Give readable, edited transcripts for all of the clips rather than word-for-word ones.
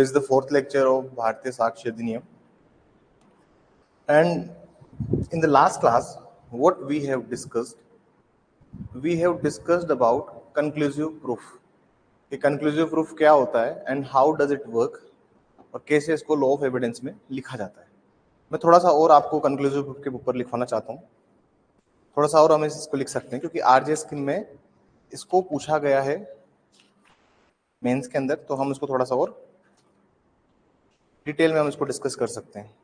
This is the fourth lecture of Bharatiya Sakshya Adhiniyam. And in the last class, what we have discussed about conclusive proof. कि conclusive proof क्या होता है and how does it work और कैसे इसको law of evidence में लिखा जाता है. मैं थोड़ा सा और आपको conclusive proof के ऊपर लिखवाना चाहता हूँ. थोड़ा सा और हम इसको लिख सकते हैं क्योंकि RJ स्कीम में इसको पूछा गया है मेंस के अंदर, तो हम इसको थोड़ा सा और डिटेल में हम इसको डिस्कस कर सकते हैं.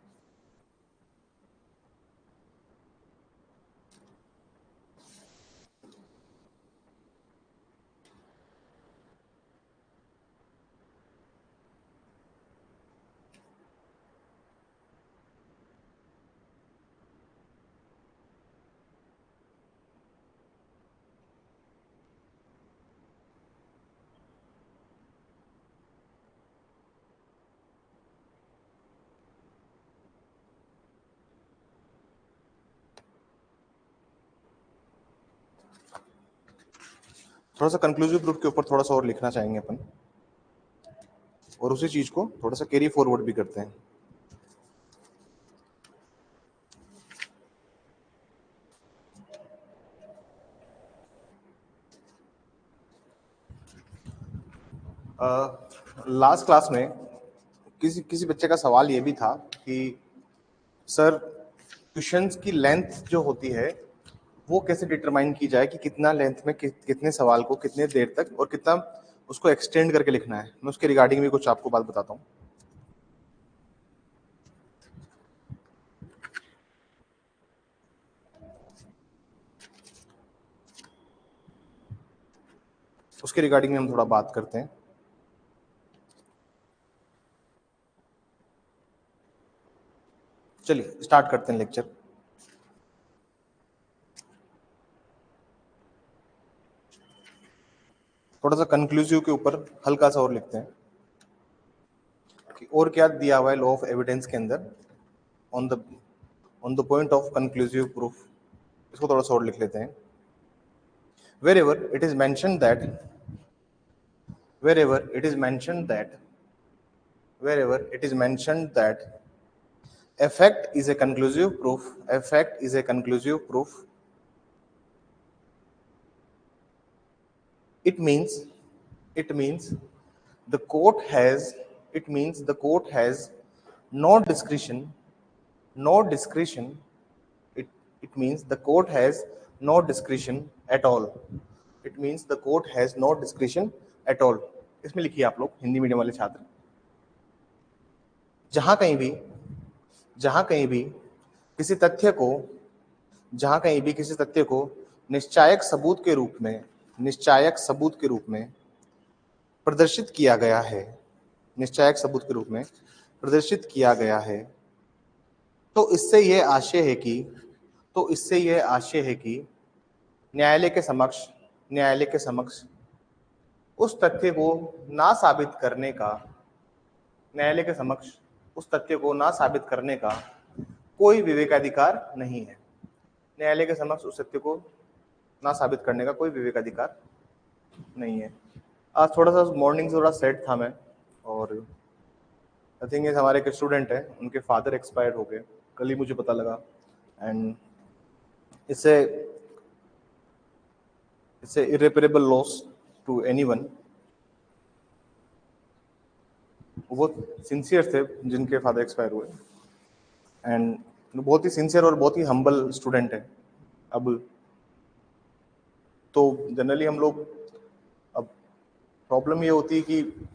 थोड़ा सा कंक्लूसिव प्रूफ के ऊपर थोड़ा सा और लिखना चाहेंगे अपन, और उसी चीज को थोड़ा सा कैरी फॉरवर्ड भी करते हैं. लास्ट क्लास में किसी बच्चे का सवाल ये भी था कि सर क्वेश्चंस की लेंथ जो होती है वो कैसे डिटरमाइन की जाए कि कितना लेंथ में कितने सवाल को कितने देर तक और कितना उसको एक्सटेंड करके लिखना है. मैं उसके रिगार्डिंग भी कुछ आपको बात बताता हूँ. उसके रिगार्डिंग में हम थोड़ा बात करते हैं. चलिए स्टार्ट करते हैं लेक्चर. थोड़ा सा कंक्लूसिव के ऊपर हल्का सा और लिखते हैं कि और क्या दिया हुआ है लॉ ऑफ एविडेंस के अंदर on the point of conclusive proof. इसको थोड़ा सा और लिख लेते हैं. wherever it is mentioned that effect is a conclusive proof, it means the court has no discretion. It means the court has no discretion at all. इसमें लिखिए आप लोग हिंदी मीडियम वाले छात्र. जहां कहीं भी किसी तथ्य को निश्चायक सबूत के रूप में प्रदर्शित किया गया है, तो इससे यह आशय है कि न्यायालय के समक्ष उस तथ्य को ना साबित करने का कोई विवेकाधिकार नहीं है. न्यायालय के समक्ष उस तथ्य को ना साबित करने का कोई विवेकाधिकार नहीं है. आज थोड़ा सा मॉर्निंग से थोड़ा सेट था मैं, और आई थिंक हमारे एक स्टूडेंट है, उनके फादर एक्सपायर हो गए, कल ही मुझे पता लगा. एंड इससे इररिपेरेबल लॉस टू एनीवन. वो सिंसियर थे जिनके फादर एक्सपायर हुए, एंड बहुत ही सिंसियर और बहुत ही हम्बल स्टूडेंट है. अब तो जनरली हम लोग, अब प्रॉब्लम ये होती है कि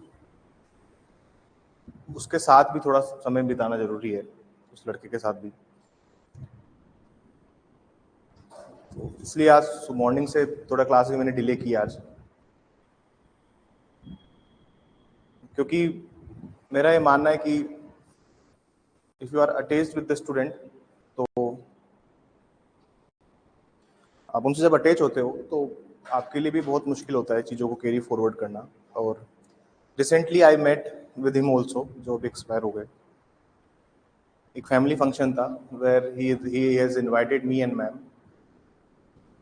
उसके साथ भी थोड़ा समय बिताना जरूरी है, उस लड़के के साथ भी. तो इसलिए आज मॉर्निंग से थोड़ा क्लास में मैंने डिले किया आज, क्योंकि मेरा ये मानना है कि if you are attached with the student, तो आप उनसे जब अटैच होते हो तो आपके लिए भी बहुत मुश्किल होता है चीज़ों को कैरी फॉरवर्ड करना. और recently I met with him also, जो भी एक्सपायर हो गए. एक फैमिली फंक्शन था where he has invited me and ma'am,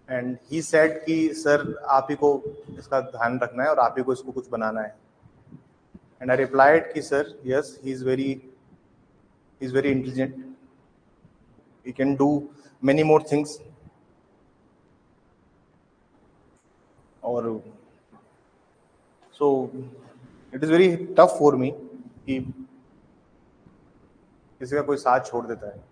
and he said कि सर आप ही को इसका ध्यान रखना है और आप ही को इसको कुछ बनाना है. And I replied कि sir, yes, he is very intelligent. He can do many more things. और so it is very tough for me कि किसी का कोई साथ छोड़ देता है.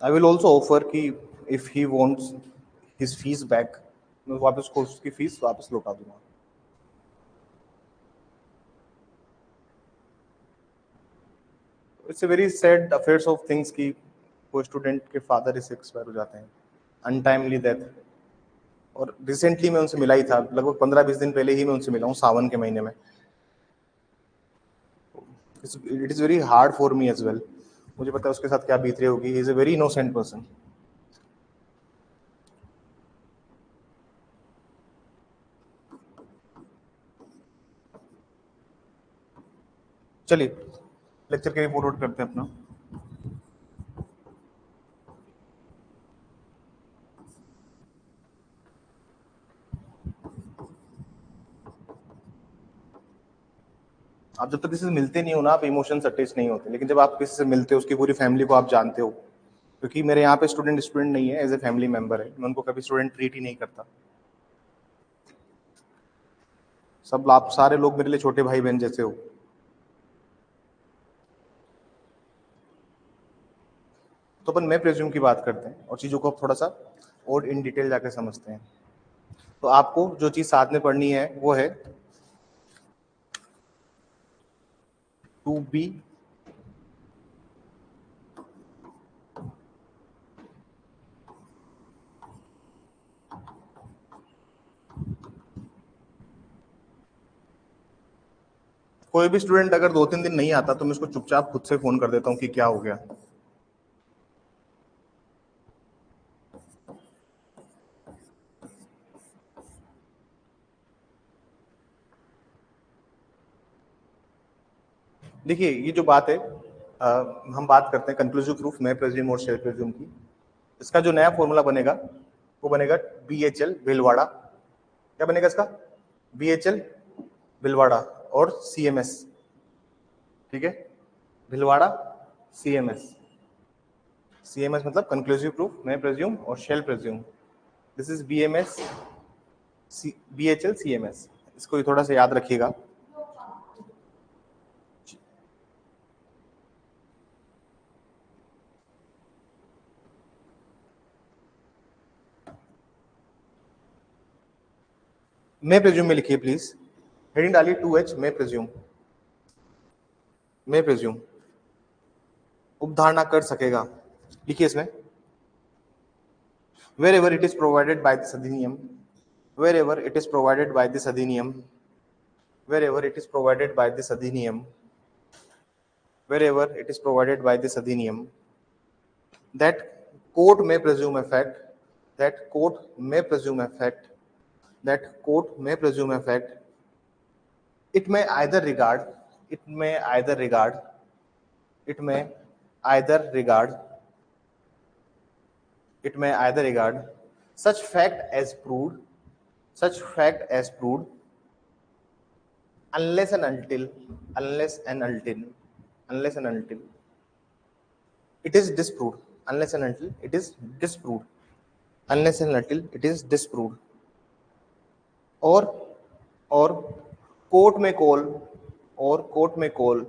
I will also offer कि if he wants his fees back, मैं वापस को उसकी फीस वापस लौटा दूंगा. It's a very sad affairs of things कि कोई स्टूडेंट के फादर इसे एक्सपायर हो जाते हैं, अनटाइमली डेथ. और रिसेंटली मैं उनसे मिला ही था, लगभग 15-20 दिन पहले ही मैं उनसे मिला हूँ, सावन के महीने में. It is very hard for me as well. मुझे पता है उसके साथ क्या बीत रही होगी. He is a very innocent person. चलिए लेक्चर के रिपोर्ट आउट करते हैं अपना. आप जब तक किसी से मिलते नहीं हो ना, आप इमोशंस अटैच नहीं होते. लेकिन जब आप किसी से मिलते हो, उसकी पूरी फैमिली को आप जानते हो, क्योंकि मेरे यहाँ पे स्टूडेंट नहीं है, एज ए फैमिली मेंबर है. मैं उनको कभी स्टूडेंट ट्रीट ही नहीं करता. सब आप सारे लोग मेरे लिए छोटे भाई बहन जैसे हो. तो अपन मैं प्रेज्यूम की बात करते हैं और चीज़ों को थोड़ा सा और इन डिटेल जाके समझते हैं. तो आपको जो चीज़ साथ में पढ़नी है वो है टू बी कोई भी स्टूडेंट अगर 2-3 दिन नहीं आता तो मैं उसको चुपचाप खुद से फोन कर देता हूँ कि क्या हो गया. देखिए ये जो बात है, हम बात करते हैं कंक्लूसिव प्रूफ में प्रेज्यूम और शेल प्रेज्यूम की. इसका जो नया फॉर्मूला बनेगा वो बनेगा BHL भिलवाड़ा. क्या बनेगा इसका? BHL भिलवाड़ा और CMS. ठीक है, भिलवाड़ा CMS. CMS मतलब कंक्लूसिव प्रूफ, मैं प्रेज्यूम और shall presume. This is BHL CMS. इसको थोड़ा सा याद रखिएगा. मैं प्रेज्यूम में लिखिए प्लीज, हेडिंग डालिए 2H. मैं प्रेज्यूम उपधारणा कर सकेगा. लिखिए इसमें wherever it is provided by this अधिनियम, wherever it is provided by this अधिनियम, wherever it is provided by this अधिनियम, wherever it is provided by this अधिनियम, that court may presume effect, that court may presume effect, that court may presume effect. It may either regard, it may either regard, it may either regard, it may either regard such fact as proved, such fact as proved, unless and until, unless and until, unless and until it is disproved, unless and until it is disproved, unless and until it is disproved. और court में call, और court में call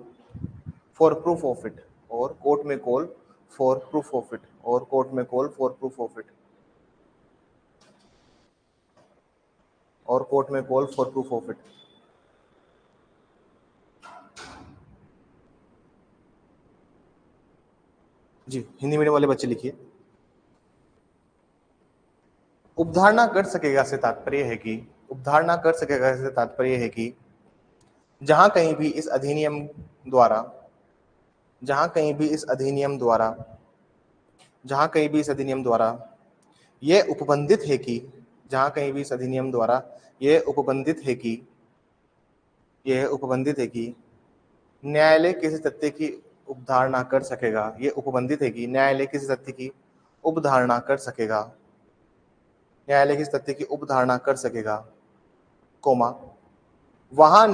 for proof of it, और court में call for proof of it, और court में call for proof of it, और court में call for proof of it. जी हिंदी मीडियम वाले बच्चे लिखिए. उपधारणा कर सकेगा से तात्पर्य है कि, उपधारणा कर सकेगा से तात्पर्य है कि जहां कहीं भी इस अधिनियम द्वारा, जहां कहीं भी इस अधिनियम द्वारा, जहां कहीं भी इस अधिनियम द्वारा यह उपबंधित है कि, जहां कहीं भी इस अधिनियम द्वारा यह उपबंधित है कि, यह उपबंधित है कि न्यायालय किसी तथ्य की उपधारणा कर सकेगा, ये उपबंधित है कि न्यायालय किसी तथ्य की उपधारणा कर सकेगा, न्यायालय किसी तथ्य की उपधारणा कर सकेगा, कोमा वहां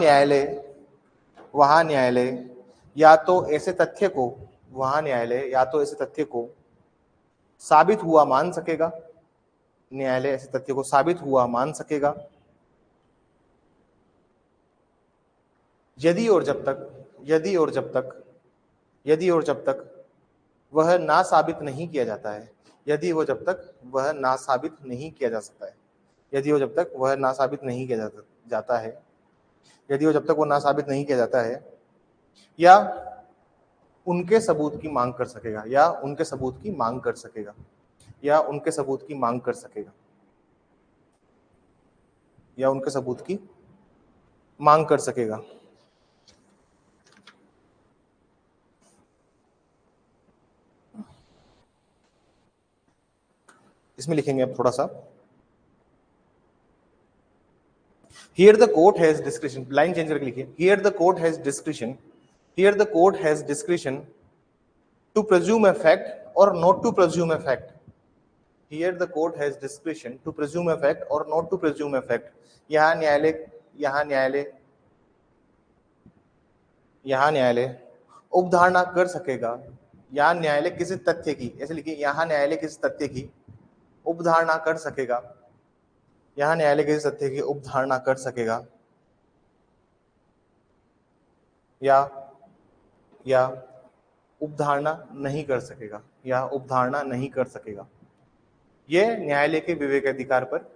न्यायालय या तो ऐसे तथ्य को साबित हुआ मान सकेगा, न्यायालय ऐसे तथ्य को साबित हुआ मान सकेगा, यदि और जब तक वह ना साबित नहीं किया जाता है, यदि वो जब तक वह ना साबित नहीं किया जा सकता है, यदि वो जब तक वह ना साबित नहीं किया जाता है, यदि वो जब तक वो ना साबित नहीं किया जाता है, या उनके सबूत की मांग कर सकेगा, या उनके सबूत की मांग कर सकेगा, या उनके सबूत की मांग कर सकेगा, या उनके सबूत की मांग कर सकेगा। इसमें लिखेंगे अब थोड़ा सा, here the court has discretion, line change करके लिखिए, here the court has discretion to presume a fact or not to presume a fact, here the court has discretion to presume a fact or not to presume a fact, यहाँ न्यायालय उपधारणा कर सकेगा, यहाँ न्यायालय किसी तथ्य की, ऐसे लिखिए, यहाँ न्यायालय किसी तथ्य की उपधारणा कर सकेगा, यहाँ न्यायालय किसी तथ्य की उपधारणा कर सकेगा, या उपधारणा नहीं कर सकेगा, या उपधारणा नहीं कर सकेगा। यह न्यायालय के विवेकाधिकार पर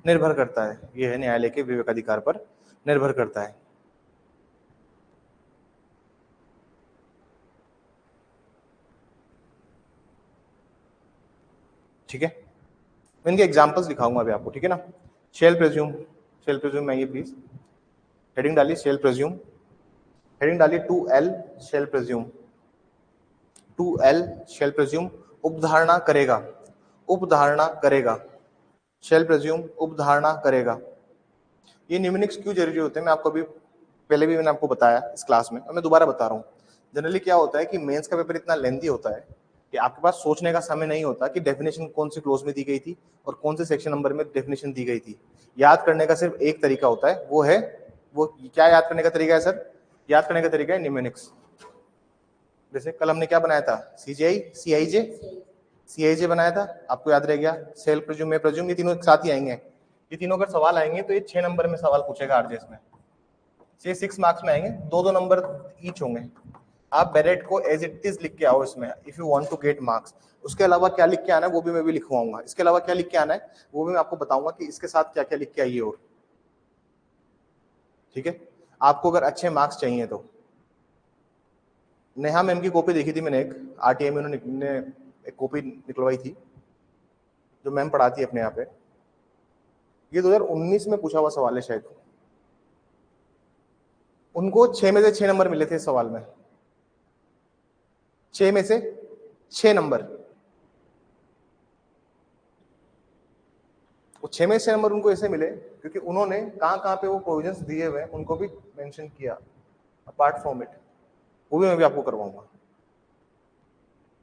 निर्भर करता है, यह न्यायालय के विवेकाधिकार पर निर्भर करता है। ठीक है, मैं इनके एग्जांपल्स दिखाऊंगा अभी आपको, ठीक है ना। शेल प्रेज्यूम में आइए प्लीज, हेडिंग डालिए शेल प्रेज्यूम, हेडिंग डालिए 2L शेल प्रेज्यूम, 2L शेल प्रेज्यूम उपधारणा करेगा, शेल प्रेज्यूम उपधारणा करेगा। ये न्यूमेरिक्स क्यों जरूरी होते हैं, मैं आपको अभी पहले भी मैंने आपको बताया इस क्लास में, और मैं दोबारा बता रहा हूँ। जनरली क्या होता है कि मेंस का पेपर इतना लेंथी होता है कि आपके पास सोचने का समय नहीं होता कि डेफिनेशन कौन सी क्लोज में दी गई थी और कौन से सेक्शन नंबर में डेफिनेशन दी गई थी। याद करने का सिर्फ एक तरीका होता है, वो क्या याद करने का तरीका है सर? याद करने का तरीका है न्यूमेरिक्स। जैसे कल हमने क्या बनाया था, सीआईजे बनाया था, आपको याद रह गया। सेल प्रेज्यूम, में प्रेज्यूम, ये तीनों एक साथ ही आएंगे। ये तीनों अगर सवाल आएंगे तो ये 6 नंबर में सवाल पूछेगा आरजेएस में, 6 मार्क्स में आएंगे, 2 नंबर ईच होंगे। आप बैरेट को एज इट इज लिख के आओ इसमें, if you want to get marks. उसके अलावा क्या लिख के आना है वो भी मैं भी लिखवाऊंगा, इसके अलावा क्या लिख के आना है वो भी मैं आपको बताऊंगा कि इसके साथ क्या क्या लिख के आइए। और ठीक है, आपको अगर अच्छे मार्क्स चाहिए तो नेहा मैम की कॉपी देखी थी मैंने, एक आरटीआई में उन्होंने एक कॉपी निकलवाई थी जो मैम पढ़ाती है अपने यहाँ पे। ये 2019 में पूछा हुआ सवाल है शायद, उनको 6 में से 6 नंबर मिले थे इस सवाल में, 6 में से 6 नंबर। वो 6 में से 6 नंबर उनको ऐसे मिले क्योंकि उन्होंने कहाँ पे वो प्रोविजंस दिए हुए हैं उनको भी मेंशन किया अपार्ट फ्रॉम इट, वो भी मैं भी आपको करवाऊंगा।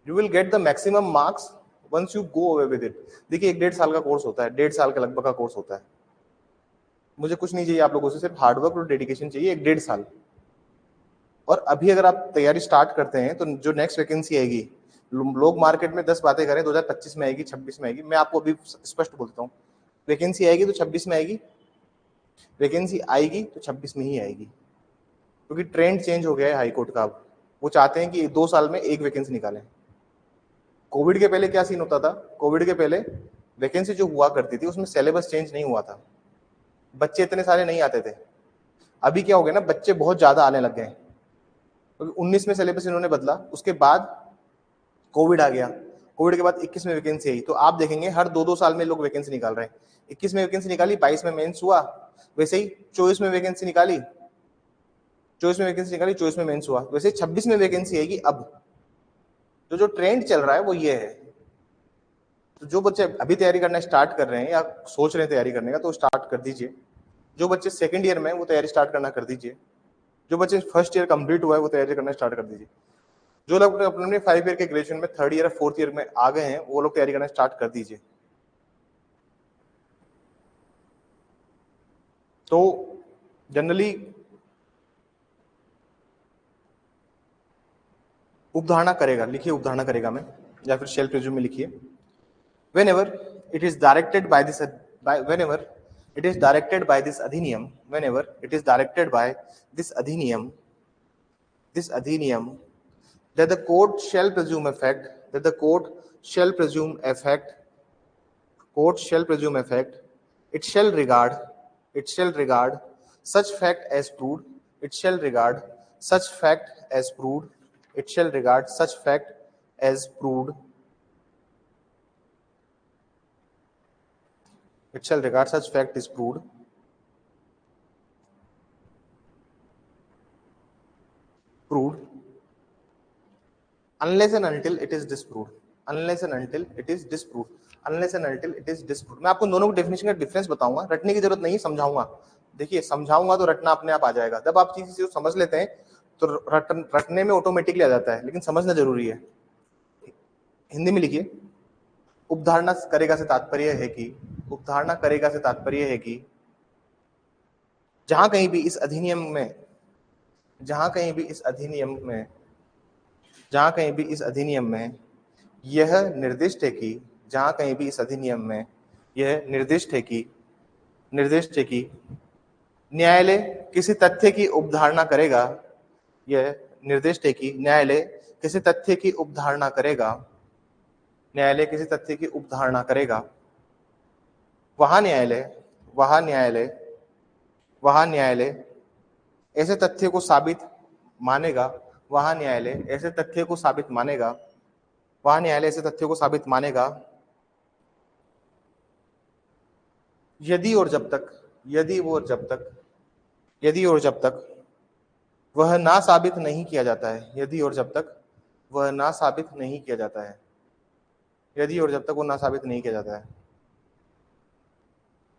You will get the maximum marks once you go away with it. देखिए 1.5 साल का कोर्स होता है, 1.5 साल के लगभग का कोर्स होता है। मुझे कुछ नहीं चाहिए आप लोगों से, सिर्फ हार्डवर्क और डेडिकेशन चाहिए, 1.5 साल। और अभी अगर आप तैयारी स्टार्ट करते हैं तो जो नेक्स्ट वैकेंसी आएगी, लोग मार्केट में 10 बातें करें 2025 में आएगी, 26 में आएगी, मैं आपको अभी स्पष्ट बोलता हूँ, वैकेंसी आएगी तो 26 में आएगी, वैकेंसी आएगी तो 26 में ही आएगी, क्योंकि ट्रेंड चेंज हो गया है हाईकोर्ट का। अब वो चाहते हैं कि 2 साल में एक वैकेंसी निकालें। कोविड के पहले क्या सीन होता था, कोविड के पहले वैकेंसी जो हुआ करती थी उसमें सिलेबस चेंज नहीं हुआ था, बच्चे इतने सारे नहीं आते थे। अभी क्या हो गया ना, बच्चे बहुत ज्यादा आने लग गए, क्योंकि 19 में सिलेबस इन्होंने बदला, उसके बाद कोविड आ गया, कोविड के बाद 21 में वैकेंसी आई। तो आप देखेंगे हर 2-2 साल में लोग वैकेंसी निकाल रहे हैं। 21 में वैकेंसी निकाली, 22 में मेंस हुआ, वैसे ही 24 में वैकेंसी निकाली, 24 में मेंस हुआ, वैसे 26 में वैकेंसी आएगी। अब तो जो ट्रेंड चल रहा है वो ये है। तो जो बच्चे अभी तैयारी करना स्टार्ट कर रहे हैं या सोच रहे हैं तैयारी करने का, तो स्टार्ट कर दीजिए। जो बच्चे सेकंड ईयर में हैं वो तैयारी स्टार्ट करना कर दीजिए, जो बच्चे फर्स्ट ईयर कंप्लीट हुआ है वो तैयारी करना स्टार्ट कर दीजिए, जो लोग अपने 5 ईयर के ग्रेजुएशन में थर्ड ईयर फोर्थ ईयर में आ गए हैं वो लोग तैयारी करना स्टार्ट कर दीजिए। तो जनरली उपधारणा करेगा, लिखिए उपधारणा करेगा में, या फिर शेल प्रिज्यूम में लिखिए। whenever it is directed by this whenever it is directed by this adhiniyam, whenever it is directed by this adhiniyam that the court shall presume effect, that the court shall presume effect, it shall regard such fact as proved, it shall regard such fact as proved, it shall regard such fact as proved, it shall regard such fact is proved, unless and until it is disproved, unless and until it is disproved, unless and until it is disproved। मैं आपको दोनों की definition का difference बताऊंगा, रटने की जरूरत नहीं, समझाऊंगा। देखिए समझाऊंगा तो रटना अपने आप आ जाएगा, जब आप चीज समझ लेते हैं तो रटने में ऑटोमेटिकली आ जाता है, लेकिन समझना जरूरी है। हिंदी में लिखिए, उपधारणा करेगा से तात्पर्य है कि, उपधारणा करेगा से तात्पर्य है कि जहां कहीं भी इस अधिनियम में, जहां कहीं भी इस अधिनियम में, जहां कहीं भी इस अधिनियम में यह निर्दिष्ट है कि, जहां कहीं भी इस अधिनियम में यह निर्दिष्ट है कि न्यायालय किसी तथ्य की उपधारणा करेगा, यह निर्दिष्ट है कि न्यायालय किसी तथ्य की उपधारणा करेगा, न्यायालय किसी तथ्य की उपधारणा करेगा, वहां न्यायालय ऐसे तथ्य को साबित मानेगा, वहां न्यायालय ऐसे तथ्य को साबित मानेगा, वहां न्यायालय ऐसे तथ्य को साबित मानेगा यदि और जब तक वह ना साबित नहीं किया जाता है, यदि और जब तक वह ना साबित नहीं किया जाता है, यदि और जब तक वो ना साबित नहीं किया जाता है,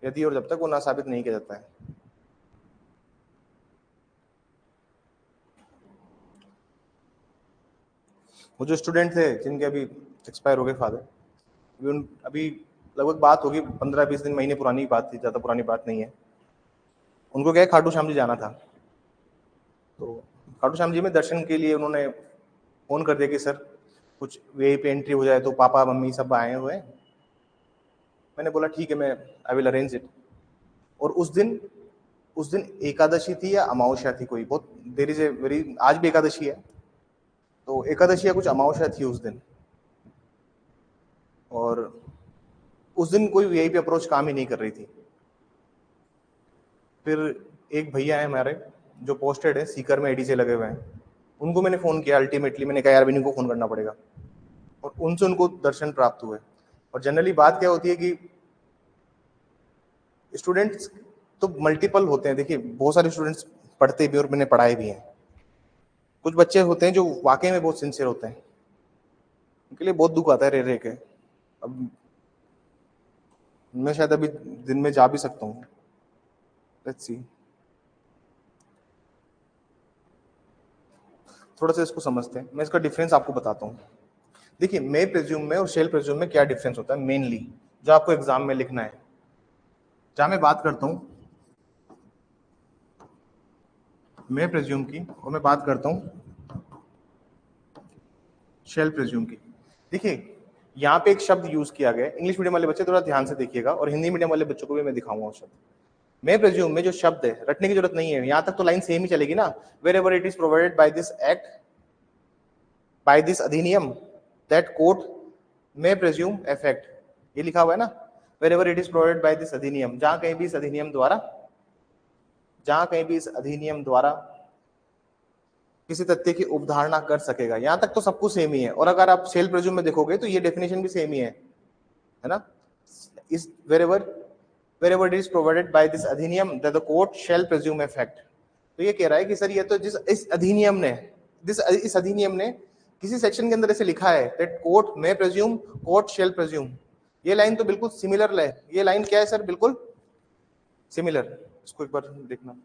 यदि और जब तक वो ना साबित नहीं किया जाता है। वो जो स्टूडेंट थे जिनके अभी एक्सपायर हो गए फादर, अभी लगभग बात होगी 15-20 दिन, महीने पुरानी बात थी, ज्यादा पुरानी बात नहीं है। उनको क्या खाटू श्याम जी जाना था, तो खाटू श्याम जी में दर्शन के लिए उन्होंने फोन कर दिया कि सर कुछ वीआईपी एंट्री हो जाए तो पापा मम्मी सब आए हुए हैं। मैंने बोला ठीक है, मैं आई विल अरेंज इट। और उस दिन एकादशी थी या अमावस्या थी, कोई बहुत देरी से वेरी, आज भी एकादशी है, तो एकादशी या कुछ अमावस्या थी उस दिन, और उस दिन कोई वीआईपी अप्रोच काम ही नहीं कर रही थी। फिर एक भैया है हमारे जो पोस्टेड है सीकर में, एडी से लगे हुए हैं, उनको मैंने फोन किया। अल्टीमेटली मैंने कहा यार विनू को फोन करना पड़ेगा, और उनसे उनको दर्शन प्राप्त हुए। और जनरली बात क्या होती है कि स्टूडेंट्स तो मल्टीपल होते हैं, देखिए बहुत सारे स्टूडेंट्स पढ़ते भी और मैंने पढ़ाए भी हैं। कुछ बच्चे होते हैं जो वाकई में बहुत सिंसियर होते हैं, उनके लिए बहुत दुख आता है रह रह के। अब मैं शायद अभी दिन में जा भी सकता हूँ, लेट्स सी। थोड़ा सा इसको समझते हैं, मैं इसका डिफरेंस आपको बताता हूँ। देखिए मे प्रेज्यूम में और शेल प्रेज्यूम में क्या डिफरेंस होता है मेनली, जो आपको एग्जाम में लिखना है। जहां मैं बात करता हूँ मे प्रेज्यूम की और मैं बात करता हूँ शेल प्रेज्यूम की, देखिए यहाँ पे एक शब्द यूज किया गया है। इंग्लिश मीडियम वाले बच्चे थोड़ा ध्यान से देखिएगा, और हिंदी मीडियम वाले बच्चों को भी मैं दिखाऊंगा शब्द। मे प्रेज्यूम में जो शब्द है रटने की जरूरत नहीं है, यहाँ तक तो लाइन सेम ही चलेगी ना। Wherever it is provided by this act, by this अधिनियम, that court may presume effect, ये लिखा हुआ है ना। Wherever it is provided by this अधिनियम, जहां कहीं भी इस अधिनियम द्वारा, जहां कहीं भी इस अधिनियम द्वारा किसी तथ्य की उपधारणा कर सकेगा, यहां तक तो सब कुछ सेम ही है। और अगर आप शेल प्रेज्यूम में देखोगे तो ये डेफिनेशन भी सेम ही है ना। इस wherever it is provided by this अधिनियम that the court shall presume effect, तो ये कह रहा है कि सर ये तो इस अधिनियम ने किसी सेक्शन के अंदर ऐसे लिखा है that court may presume, court shall presume। ये लाइन तो बिल्कुल सिमिलर है। ये लाइन क्या है सर, बिल्कुल सिमिलर। इसको एक बार देखना,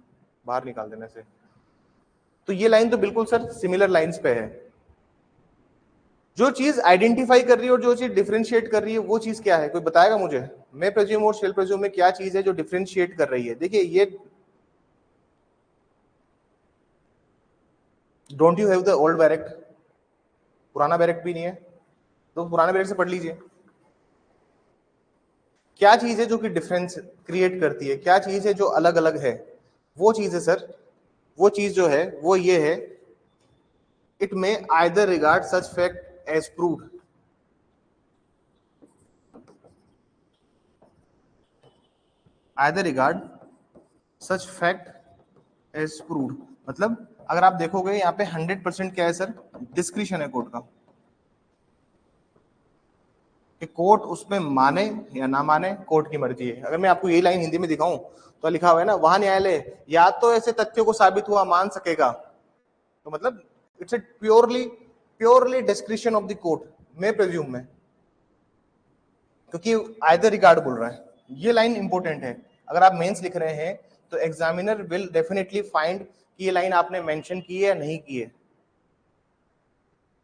बाहर निकाल देने से। तो ये लाइन तो बिल्कुल सर सिमिलर लाइंस पे है। जो चीज आइडेंटिफाई कर रही है और जो चीज डिफरेंशिएट कर रही है वो चीज क्या है, कोई बताएगा मुझे? मैं प्रेज्यूम और शेल प्रेज्यूम में क्या चीज है जो डिफरेंशिएट कर रही है? देखिए ये don't you have the old bare act, पुराना बैरेक्ट भी नहीं है तो पुराने बैरेक्ट से पढ़ लीजिए। क्या चीज है जो कि डिफरेंस क्रिएट करती है, क्या चीज है जो अलग अलग है? वो चीज है सर, वो चीज जो है वो ये है, it may either regard such fact as proved, either regard such fact as proved. मतलब अगर आप देखोगे यहाँ पे 100% क्या है सर, डिस्क्रिशन है कोर्ट का, कि कोर्ट उसमें माने या ना माने, कोर्ट की मर्जी है। अगर मैं आपको यही लाइन हिंदी में दिखाऊं तो लिखा हुआ है ना, वहां न्यायालय या तो ऐसे तथ्यों को साबित हुआ मान सकेगा, तो मतलब it's a purely discretion of the court, मैं प्रेज्यूम में, क्योंकि आइदर रिगार्ड बोल रहा है। ये लाइन इंपॉर्टेंट है, अगर आप मेंस लिख रहे हैं तो एग्जामिनर विल डेफिनेटली फाइंड कि ये लाइन आपने मेंशन की है या नहीं की है।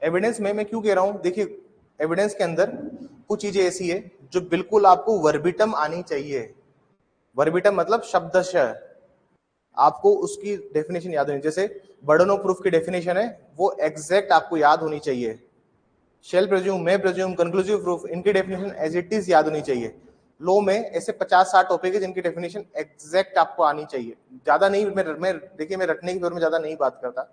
एविडेंस में मैं क्यों कह रहा हूं, देखिए एविडेंस के अंदर कुछ चीजें ऐसी है जो बिल्कुल आपको वर्बिटम आनी चाहिए। वर्बिटम मतलब शब्दशः आपको उसकी डेफिनेशन याद होनी, जैसे बर्डन ऑफ प्रूफ की डेफिनेशन है वो एग्जैक्ट आपको याद होनी चाहिए। शेल प्रेज्यूम, मे प्रेज्यूम, कंक्लूसिव प्रूफ, इनकी डेफिनेशन एज इट इज याद होनी चाहिए। लॉ में ऐसे 50-60 टॉपिक है जिनकी डेफिनेशन एग्जैक्ट आपको आनी चाहिए, ज्यादा नहीं। मैं देखिए मैं रटने की दौर में ज्यादा नहीं बात करता,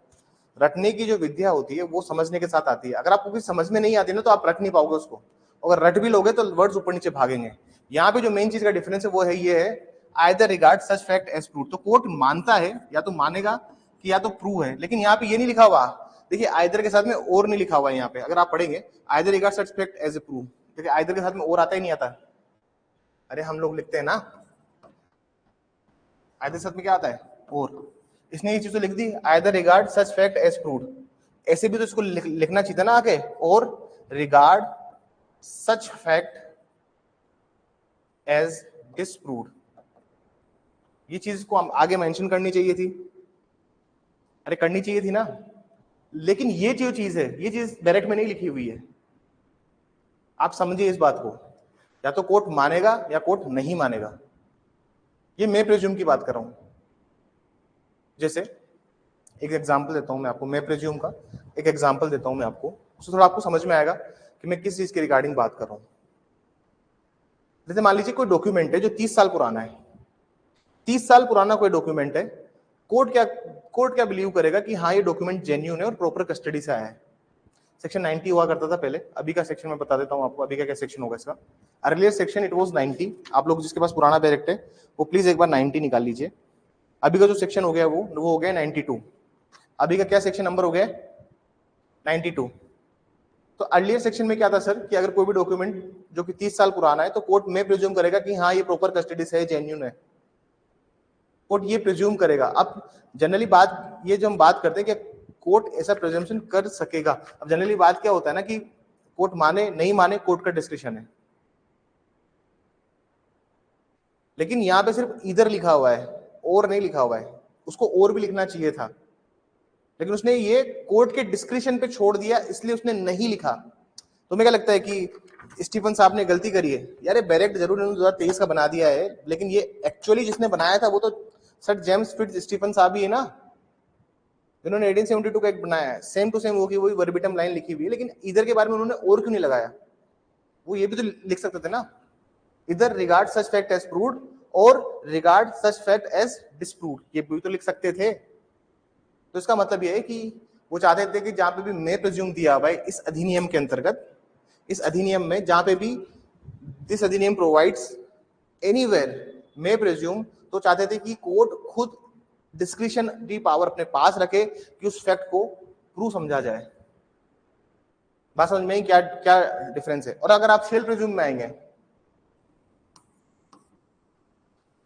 रटने की जो विद्या होती है वो समझने के साथ आती है। अगर आपको कुछ समझ में नहीं आती ना तो आप रट नहीं पाओगे उसको, अगर रट भी लोगे तो वर्ड्स ऊपर नीचे भागेंगे। यहाँ पे जो मेन चीज का डिफरेंस है वो है ये है, either regard such fact as prove. तो कोर्ट मानता है या तो मानेगा कि या तो प्रूव है, लेकिन यहाँ पे ये नहीं लिखा हुआ, देखिए आइदर के साथ में और नहीं लिखा हुआ है यहाँ पे। अगर आप पढ़ेंगे either regard such fact as a prove, देखिए आइदर के साथ में और आता ही नहीं आता। अरे हम लोग लिखते हैं ना आइदर के साथ में क्या आता है और, इसने ये चीज तो लिख दी either regard such fact as proved, ऐसे भी तो इसको लिखना चाहिए था ना आगे, और regard such fact as disproved. ये चीज को आगे मेंशन करनी चाहिए थी, अरे करनी चाहिए थी ना। लेकिन ये जो चीज है ये चीज डायरेक्ट में नहीं लिखी हुई है, आप समझिए इस बात को, या तो कोर्ट मानेगा या कोर्ट नहीं मानेगा। ये मैं प्रेज्यूम की बात कर रहा हूं। जैसे एक एग्जांपल देता हूं मैं आपको, मैं प्रेज्यूम का एक एग्जांपल देता हूं मैं आपको, उससे थोड़ा आपको समझ में आएगा कि मैं किस चीज के रिगार्डिंग बात कर रहा हूं। जैसे मान लीजिए कोई डॉक्यूमेंट है जो 30 साल पुराना है, 30 साल पुराना कोई डॉक्यूमेंट है, कोर्ट क्या बिलीव करेगा कि हाँ ये डॉक्यूमेंट जेन्युइन है और प्रॉपर कस्टडी से आया है। सेक्शन 90 हुआ करता था पहले, अभी का सेक्शन मैं बता देता हूँ आपको, अभी का क्या सेक्शन होगा इसका। अर्लियर सेक्शन इट वाज 90, आप लोग जिसके पास पुराना डायरेक्ट है वो प्लीज एक बार 90 निकाल लीजिए। अभी का जो सेक्शन हो गया वो हो गया 92। अभी का क्या सेक्शन नंबर हो गया 92। तो अर्लियर सेक्शन में क्या था सर, कि अगर कोई भी डॉक्यूमेंट जो कि 30 साल पुराना है तो कोर्ट में प्रिज्यूम करेगा कि हाँ ये प्रॉपर कस्टडी से है, जेन्युइन है, कोर्ट ये प्रिज्यूम करेगा। अब जनरली बात ये जो हम बात करते हैं कि कोर्ट ऐसा प्रिजम्पशन कर सकेगा, अब जनरली बात क्या होता है ना कि कोर्ट माने नहीं माने कोर्ट का डिस्क्रिप्शन है, लेकिन यहां पे सिर्फ इधर लिखा हुआ है और नहीं लिखा हुआ है, उसको और भी लिखना चाहिए था, लेकिन उसने ये कोर्ट के डिस्क्रिप्शन पे छोड़ दिया इसलिए उसने नहीं लिखा। तो मुझे क्या लगता है कि स्टीफन साहब ने गलती करी है यार, बैरेक्ट जरूर 2023 का बना दिया है, लेकिन ये एक्चुअली जिसने बनाया था वो तो सर जेम्स फिट्ज स्टीफन साहब ही है ना, जिन्होंने 1872 का एक बनाया है, सेम टू सेम वही वर्बिटम लाइन लिखी हुई है, लेकिन इधर के बारे में उन्होंने और क्यों नहीं लगाया? वो ये भी तो लिख सकते थे ना, इधर regard such fact as proved और regard such fact as disproved, ये भी तो लिख सकते थे। तो इसका मतलब ये है कि वो चाहते थे कि जहां पे भी मैं प्रिज्यूम दिया हुआ है इस अधिनियम के अंतर्गत, इस अधिनियम में जहां पे भी दिस अधिनियम प्रोवाइड्स एनीवेयर मे प्रिज्यूम, तो चाहते थे कि कोर्ट खुद डिस्क्रिशनरी पावर अपने पास रखे कि उस फैक्ट को प्रूव समझा जाए। बात समझ में क्या क्या डिफरेंस है? और अगर आप शेल प्रिज्यूम में आएंगे,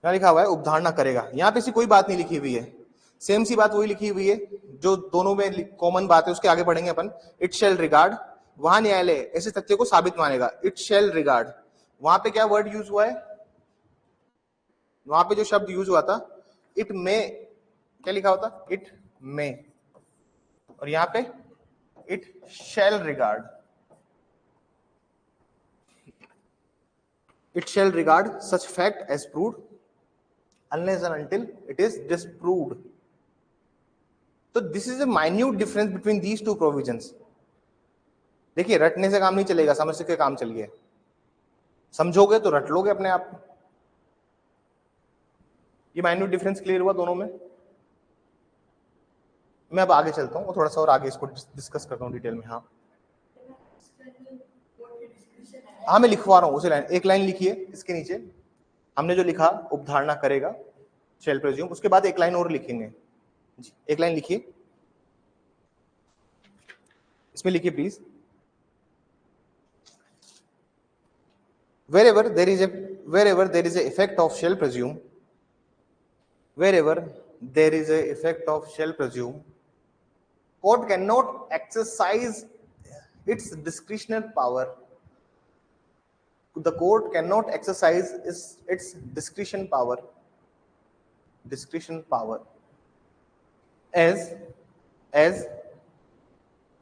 क्या लिखा हुआ है, उपधारणा करेगा, यहां पे ऐसी कोई बात नहीं लिखी हुई है, सेम सी बात वही लिखी हुई है जो दोनों में कॉमन बात है, उसके आगे पढ़ेंगे अपन। इट शेल रिगार्ड, वहां न्यायालय ऐसे तथ्य को साबित मानेगा, इट शेल रिगार्ड, वहां पे क्या वर्ड यूज हुआ है, वहां पे जो शब्द यूज हुआ था इट मे, क्या लिखा होता, इट मे, और यहां पे it shall regard, it shall regard such fact as proved unless and until it is disproved. तो this is a minute difference between these two provisions. देखिए रटने से काम नहीं चलेगा, समझ के काम चलिए, समझोगे तो रट लोगे अपने आप। ये माइन्यूट डिफरेंस क्लियर हुआ दोनों में। मैं अब आगे चलता हूँ, थोड़ा सा और आगे इसको डिस्कस करता हूँ डिटेल में। हाँ मैं लिखवा रहा हूँ उसे लाइन, एक लाइन लिखिए इसके नीचे हमने जो लिखा उपधारणा करेगा शेल प्रेज्यूम, उसके बाद एक लाइन और लिखेंगे जी, एक लाइन लिखिए इसमें, लिखिए please. wherever there is a effect of shall presume, wherever there is a effect of shall presume, court cannot exercise its discretionary power. The court cannot exercise its discretion power as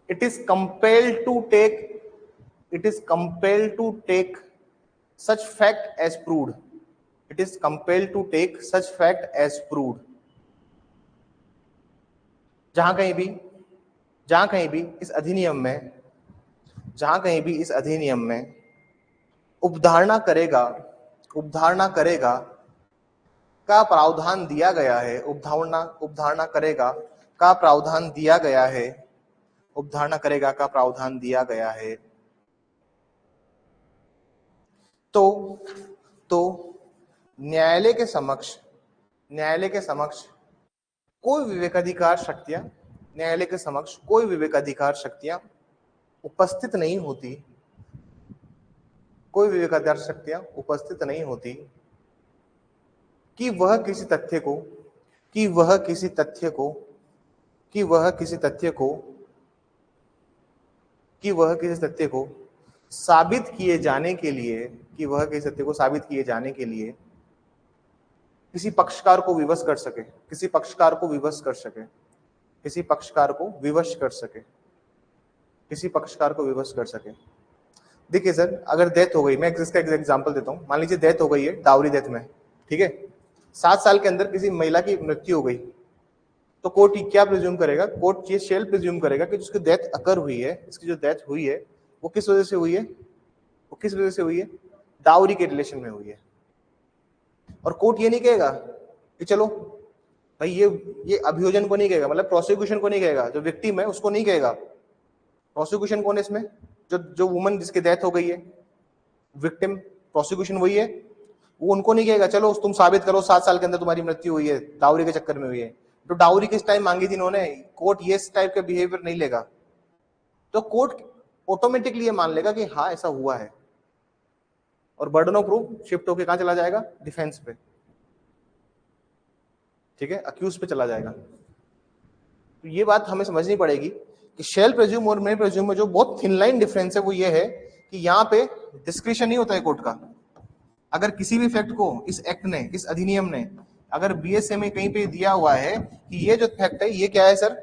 it is compelled to take such fact as proved. It is compelled to take such fact as proved. जहां कहीं भी इस अधिनियम में उपधारणा करेगा का प्रावधान दिया गया है, उपधारणा करेगा का प्रावधान दिया गया है, तो न्यायालय के समक्ष कोई विवेकाधिकार शक्तियां उपस्थित नहीं होती, कि वह किसी तथ्य को साबित किए जाने के लिए किसी पक्षकार को विवश कर सके। देखिए सर, अगर डेथ हो गई, मैं इसका एग्जांपल देता हूं, मान लीजिए डेथ हो गई है डाउरी डेथ में, ठीक है, 7 साल के अंदर किसी महिला की मृत्यु हो गई, तो कोर्ट क्या प्रिज्यूम करेगा? कोर्ट ये शेल प्रिज्यूम करेगा कि जिसकी डेथ अकर हुई है, इसकी जो डेथ हुई है वो किस वजह से हुई है? डाउरी के रिलेशन में हुई है। और कोर्ट ये नहीं कहेगा कि चलो भाई ये अभियोजन को नहीं कहेगा, मतलब प्रोसिक्यूशन को नहीं कहेगा, जो विक्टिम है उसको नहीं कहेगा। प्रोसिक्यूशन कौन है इसमें? जो वुमन जिसकी डेथ हो गई है, विक्टिम, प्रोसिक्यूशन वही है, वो उनको नहीं कहेगा चलो तुम साबित करो 7 साल के अंदर तुम्हारी मृत्यु हुई है, डाउरी के चक्कर में हुई है। तो डाउरी किस टाइम मांगी थी इन्होंने, कोर्ट ये इस टाइप का बिहेवियर नहीं लेगा, तो कोर्ट ऑटोमेटिकली ये मान लेगा कि हाँ ऐसा हुआ है, और बर्डन ऑफ प्रूफ शिफ्ट होकर कहां चला जाएगा? डिफेंस पे, ठीक है, अक्यूज पे चला जाएगा। तो ये बात हमें समझनी पड़ेगी कि शेल प्रेज्यूम और मे प्रेज्यूम में जो बहुत थिन लाइन डिफरेंस है वो ये है कि यहाँ पे डिस्क्रिशन नहीं होता है कोर्ट का। अगर किसी भी फैक्ट को इस एक्ट ने, इस अधिनियम ने अगर बीएसए में कहीं पे दिया हुआ है कि ये जो फैक्ट है ये क्या है सर,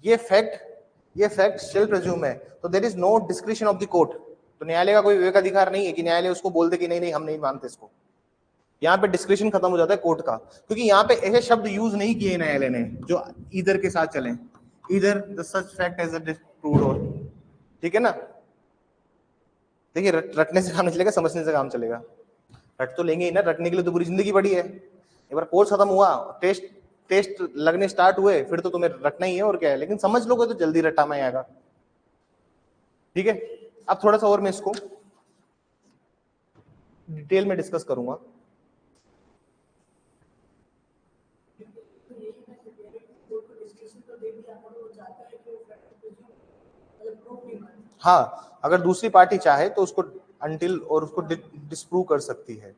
ये फैक्ट शेल प्रेज्यूम है, तो there is no discretion of the court. तो न्यायालय का कोई विवेकाधिकार नहीं है कि न्यायालय उसको बोल दे कि नहीं हम नहीं मानते इसको। यहाँ पे डिस्क्रिशन खत्म हो जाता है कोर्ट का, क्योंकि यहाँ पे ऐसे शब्द यूज नहीं किए न्यायालय ने जो इधर के साथ चले, इधर the such fact as proved हो, ठीक है ना। देखिए रटने से काम नहीं चलेगा, समझने से काम चलेगा। रट तो लेंगे ही ना, रटने के लिए तो पूरी जिंदगी पड़ी है। एक बार कोर्स खत्म हुआ, टेस्ट लगने स्टार्ट हुए, फिर तो तुम्हें रटना ही है और क्या है, लेकिन समझ लोगे तो जल्दी रटा में आएगा, ठीक है। अब थोड़ा सा और मैं इसको डिटेल में डिस्कस करूंगा। हाँ, अगर दूसरी पार्टी चाहे तो उसको अनटिल और उसको डिस्प्रूव कर सकती है,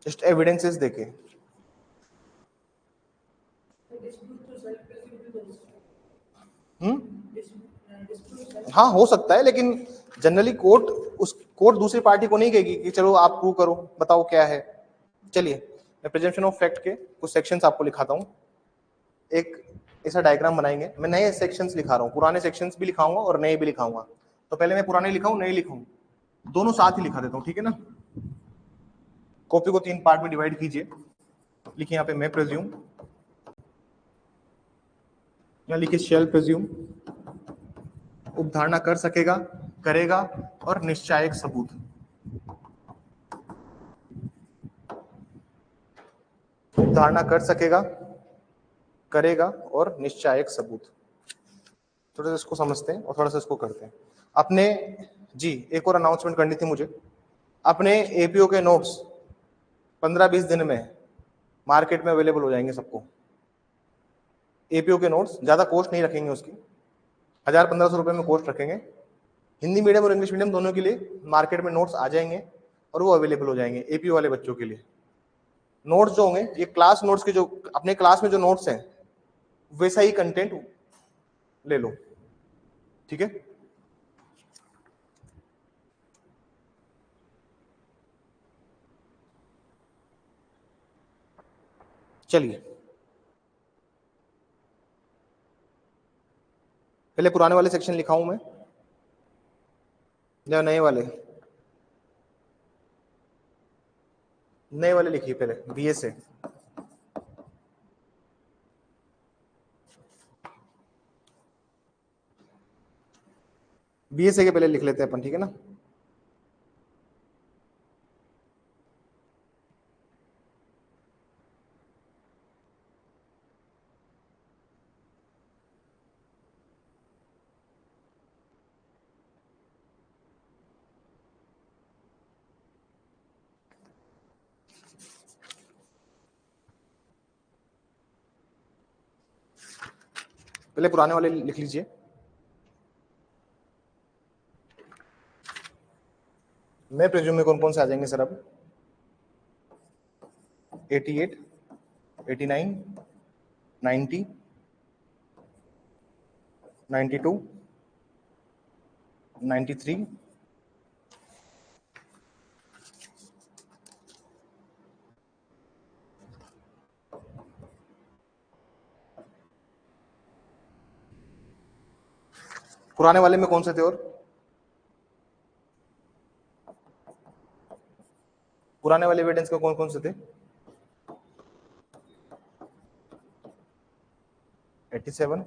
जस्ट एविडेंसेस देके। हाँ हो सकता है, लेकिन जनरली कोर्ट दूसरी पार्टी को नहीं कहेगी कि चलो आप प्रूव करो, बताओ क्या है। चलिए मैं प्रेजेंटेशन ऑफ फैक्ट के कुछ सेक्शंस आपको लिखाता हूँ। एक ऐसा डायग्राम बनाएंगे, मैं नए सेक्शंस लिखा रहा हूँ, पुराने सेक्शंस भी लिखाऊंगा और नए भी लिखाऊंगा। तो पहले मैं पुराने लिखाऊं, नए लिखाऊं, दोनों साथ ही लिखा देता हूँ, ठीक है ना। कॉपी को 3 पार्ट में डिवाइड कीजिए। लिखिए यहाँ पे मैं प्रेज्यूम, यहाँ लिखिए शेल प्रेज्यूम, उपधारणा कर सकेगा, करेगा और निश्चायक सबूत। उपधारणा कर सकेगा, करेगा और निश्चायक सबूत। थोड़ा सा इसको समझते हैं और थोड़ा सा इसको करते हैं। अपने जी एक और अनाउंसमेंट करनी थी मुझे। अपने एपीओ के नोट्स 15-20 दिन में मार्केट में अवेलेबल हो जाएंगे सबको। एपीओ के नोट्स ज्यादा कॉस्ट नहीं रखेंगे, उसकी 1000-1500 रुपए में कॉस्ट रखेंगे। हिंदी मीडियम और इंग्लिश मीडियम दोनों के लिए मार्केट में नोट्स आ जाएंगे और वो अवेलेबल हो जाएंगे एपीओ वाले बच्चों के लिए। नोट्स जो होंगे ये क्लास नोट्स के, जो अपने क्लास में जो नोट्स हैं वैसा ही कंटेंट ले लो, ठीक है। चलिए पहले पुराने वाले सेक्शन लिखाऊं मैं या नए वाले? नए वाले लिखिए पहले, बीए से। बीएसए के पहले लिख लेते हैं अपन, ठीक है ना। पहले पुराने वाले लिख लीजिए। मैं प्रेज्यूम में कौन कौन से आ जाएंगे सर? अब 88, 89, 90, 92, 93, पुराने वाले में कौन से थे? और पुराने वाले एविडेंस का कौन कौन से थे? 87,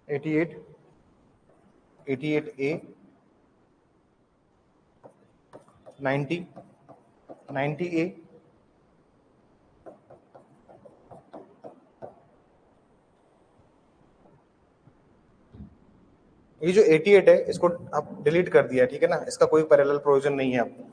88, 88A, 90, 90A, ये जो 88 है इसको आप डिलीट कर दिया, ठीक है ना, इसका कोई पैरेलल प्रोविजन नहीं है अब।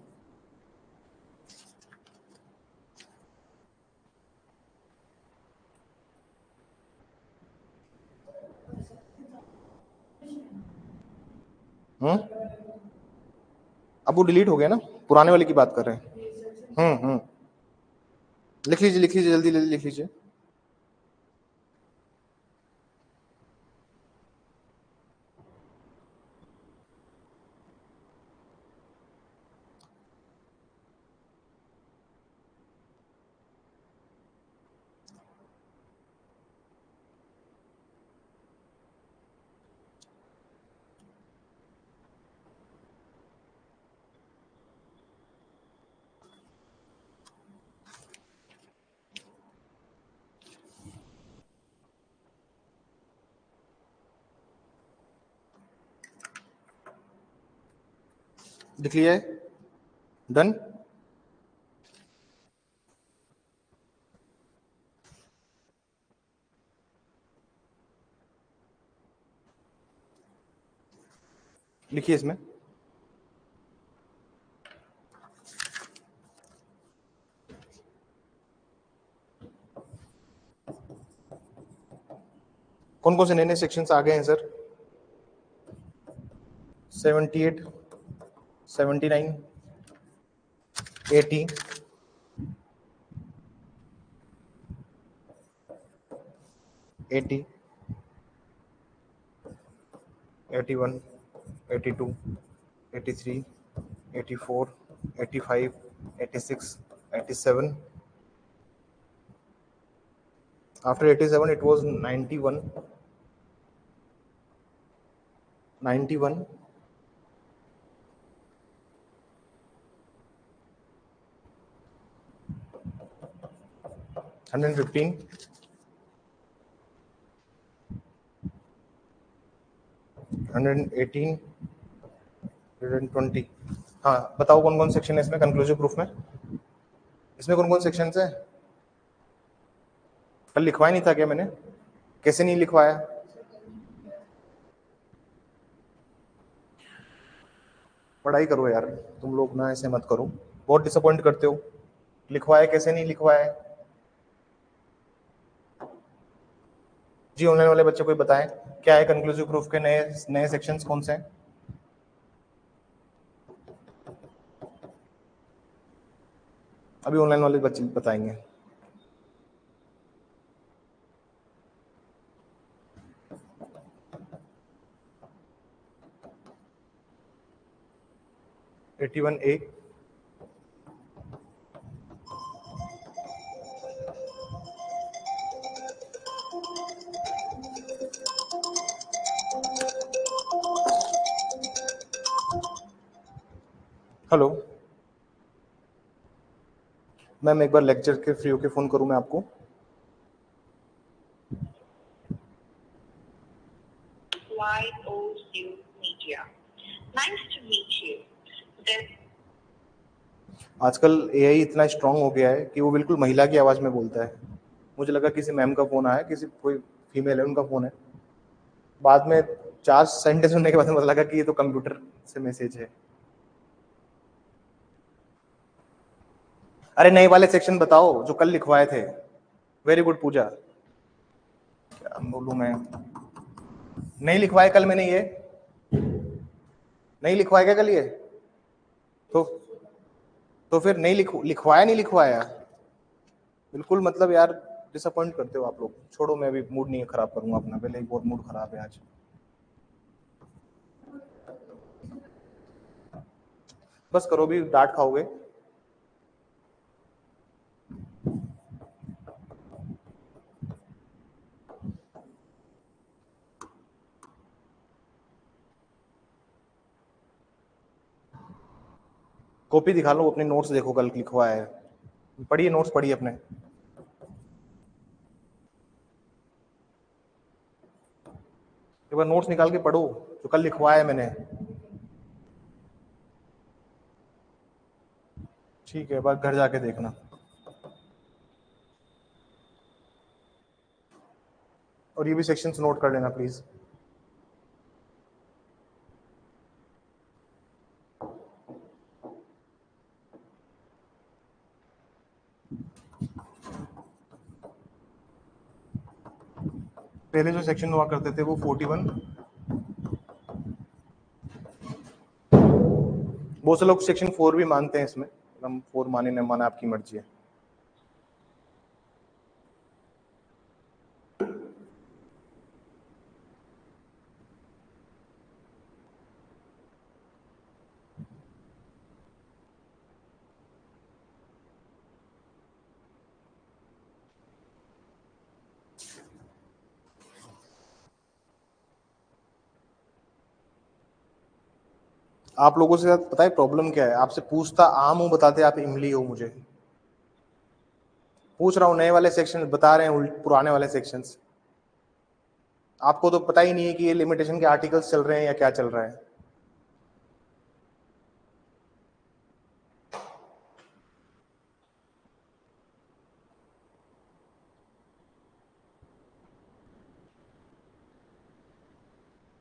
अब वो डिलीट हो गया ना, पुराने वाले की बात कर रहे हैं। लिख लीजिए, लिख लीजिए, जल्दी जल्दी लिख लीजिए। लिख लिया है? डन। लिखिए इसमें कौन कौन से नए नए सेक्शंस आ गए हैं सर? 78, 79, 80, 80, 81, 82, 83, 84, 85, 86, 87, After 87, it was 91, 91, 115, 118, 120। हाँ बताओ कौन कौन सेक्शन है इसमें कंक्लूसिव प्रूफ में? इसमें कौन कौन सेक्शन है? कल लिखवाया नहीं था क्या मैंने? कैसे नहीं लिखवाया? पढ़ाई करो यार, तुम लोग ना ऐसे मत करो, बहुत डिसअपॉइंट करते हो। लिखवाया कैसे नहीं लिखवाया है? जी ऑनलाइन वाले बच्चे कोई बताएं क्या है कंक्लूसिव प्रूफ के नए नए सेक्शंस कौन से हैं? अभी ऑनलाइन वाले बच्चे बताएंगे। एटी वन ए, हेलो मैम, एक बार लेक्चर के फ्री होके फोन करूं मैं आपको? YOU Media. Nice to meet you. आजकल एआई इतना स्ट्रांग हो गया है कि वो बिल्कुल महिला की आवाज में बोलता है। मुझे लगा किसी मैम का फोन आया, किसी कोई फीमेल है उनका फोन है। बाद में 4 सेंटेंस सुनने के बाद मुझे लगा कि ये तो कंप्यूटर से मैसेज है। अरे नए वाले सेक्शन बताओ जो कल लिखवाए थे। वेरी गुड पूजा। क्या बोलूं मैं? नहीं लिखवाए कल मैंने ये? नहीं लिखवाया क्या कल ये? तो फिर नहीं लिखवाया नहीं लिखवाया? बिल्कुल मतलब यार डिसअपॉइंट करते हो आप लोग। छोड़ो, मैं भी मूड नहीं खराब करूंगा अपना, पहले ही बहुत मूड खराब है आज। बस करो, भी डांट खाओगे। कॉपी दिखा लो अपने, नोट्स देखो कल लिखवाया है। पढ़िए नोट्स, पढ़िए अपने। एक बार नोट्स निकाल के पढ़ो जो कल लिखवाया है मैंने। ठीक है, बस घर जाके देखना। और ये भी सेक्शंस नोट कर लेना प्लीज। पहले जो सेक्शन हुआ करते थे वो 41, बहुत से लोग सेक्शन 4 भी मानते हैं इसमें। हम 4 माने न माने आपकी मर्जी है। आप लोगों से पता है प्रॉब्लम क्या है? आपसे पूछता आम हूं, बताते आप इमली हो। मुझे पूछ रहा हूँ नए वाले सेक्शन बता रहे हैं, पुराने वाले सेक्शंस। आपको तो पता ही नहीं है कि ये लिमिटेशन के आर्टिकल्स चल रहे हैं या क्या चल रहा है।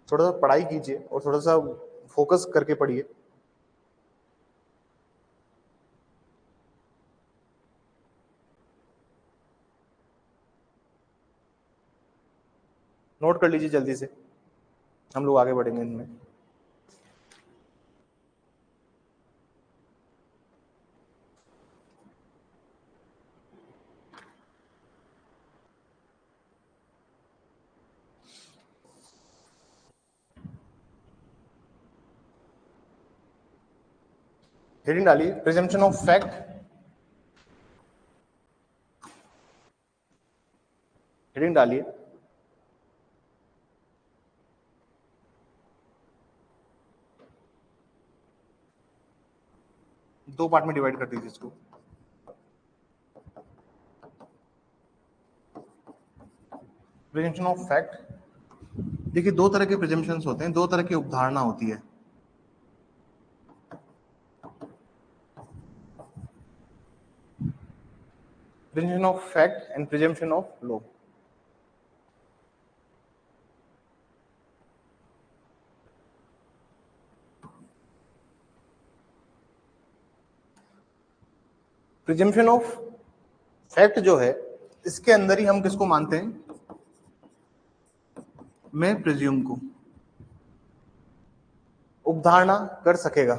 थोड़ा सा पढ़ाई कीजिए और थोड़ा सा फोकस करके पढ़िए। नोट कर लीजिए जल्दी से, हम लोग आगे बढ़ेंगे इनमें। हेडिंग डालिए प्रिजम्पशन ऑफ फैक्ट। हेडिंग डालिए। दो पार्ट में डिवाइड कर दीजिए इसको। Presumption of fact. देखिए दो तरह के प्रिजम्पशंस होते हैं, दो तरह की उपधारणा होती है। Presumption of fact and presumption of law. Presumption of fact जो है, इसके अंदर ही हम किसको मानते हैं? मैं प्रिज्यूम को उपधारणा कर सकेगा।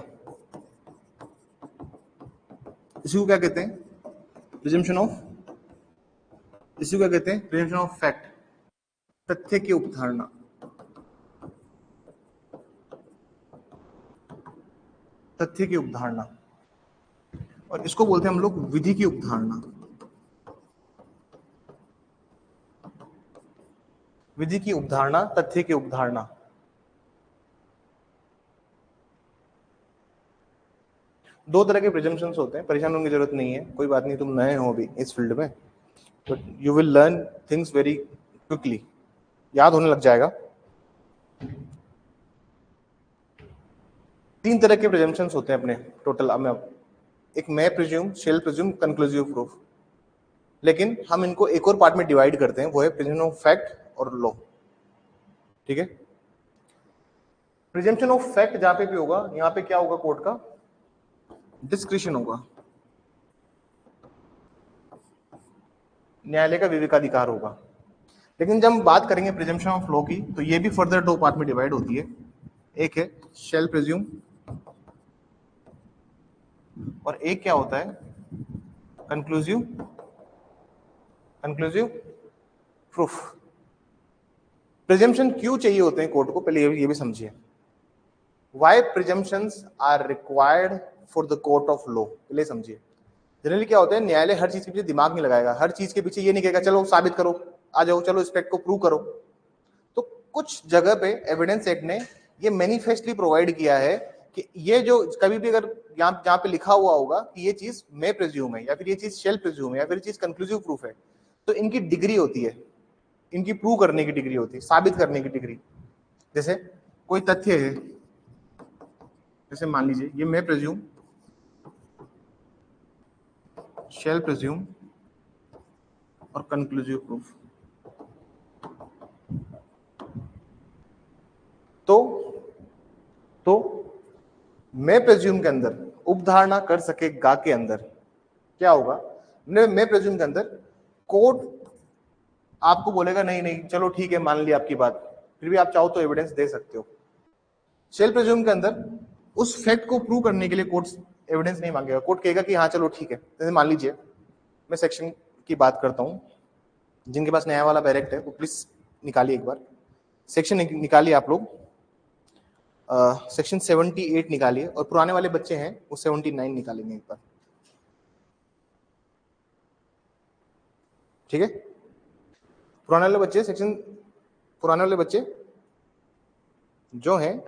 इसी को क्या कहते हैं? प्रिजम्पशन ऑफ, इसी को क्या कहते हैं? प्रिजम्पशन ऑफ फैक्ट, तथ्य की उपधारणा। तथ्य की उपधारणा, और इसको बोलते हैं हम लोग विधि की उपधारणा। विधि की उपधारणा, तथ्य की उपधारणा। दो तरह के प्रिजम्पशंस होते हैं, परेशान होने की जरूरत नहीं है, कोई बात नहीं, तुम नए हो अभी इस फील्ड में, but you will learn things very quickly, याद होने लग जाएगा। तीन तरह के प्रिजम्पशंस होते हैं अपने टोटल में, एक may presume, shall presume, conclusive proof. लेकिन हम इनको एक और पार्ट में डिवाइड करते हैं, वो है प्रिजम्पशन ऑफ फैक्ट और लॉ। ठीक है, प्रिजम्पशन ऑफ फैक्ट जहां पे भी होगा, यहां पे क्या होगा? कोर्ट का डिस्क्रिशन होगा, न्यायालय का विवेकाधिकार होगा। लेकिन जब हम बात करेंगे प्रिजम्पशन ऑफ लॉ की, तो ये भी फर्दर दो पार्ट में डिवाइड होती है। एक है शेल प्रिज्यूम, और एक क्या होता है? Conclusive proof. प्रिजम्पशन क्यों चाहिए होते हैं कोर्ट को, पहले ये भी समझिए। Why presumptions are required for the court of law, पहले समझिए। जनरली क्या होता है, न्यायालय हर चीज के पीछे दिमाग नहीं लगाएगा, हर चीज के पीछे ये नहीं कहेगा चलो साबित करो, आ जाओ, चलो इस फैक्ट को प्रूव करो। तो कुछ जगह पे एविडेंस एक्ट ने ये मैनिफेस्टली प्रोवाइड किया है कि ये जो कभी भी अगर यहाँ पे लिखा हुआ होगा कि ये चीज मैं प्रिज्यूम है, या फिर ये चीज शेल प्रिज्यूम है, या फिर ये चीज कंक्लूसिव प्रूफ है, तो इनकी डिग्री होती है, इनकी प्रूव करने की डिग्री होती है, साबित करने की डिग्री। जैसे कोई तथ्य है, जैसे मान लीजिए ये मैं प्रिज्यूम, शेल प्रिज्यूम और कंक्लूसिव प्रूफ। तो मैं प्रिज्यूम के अंदर उपधारणा कर सकेगा के अंदर क्या होगा? मैं प्रिज्यूम के अंदर कोर्ट आपको बोलेगा नहीं नहीं चलो ठीक है मान लिया आपकी बात, फिर भी आप चाहो तो एविडेंस दे सकते हो। शेल प्रिज्यूम के अंदर उस फैक्ट को प्रूव करने के लिए कोर्ट एविडेंस नहीं मांगेगा, कोर्ट कहेगा कि हाँ चलो ठीक है। जैसे मान लीजिए मैं सेक्शन की बात करता हूँ, जिनके पास नया वाला डायरेक्ट है वो प्लीज निकालिए एक बार, सेक्शन निकालिए आप लोग, सेक्शन 78 निकालिए, और पुराने वाले बच्चे हैं वो 79 निकालेंगे एक बार। ठीक है, पुराने वाले बच्चे सेक्शन, पुराने वाले बच्चे जो हैं,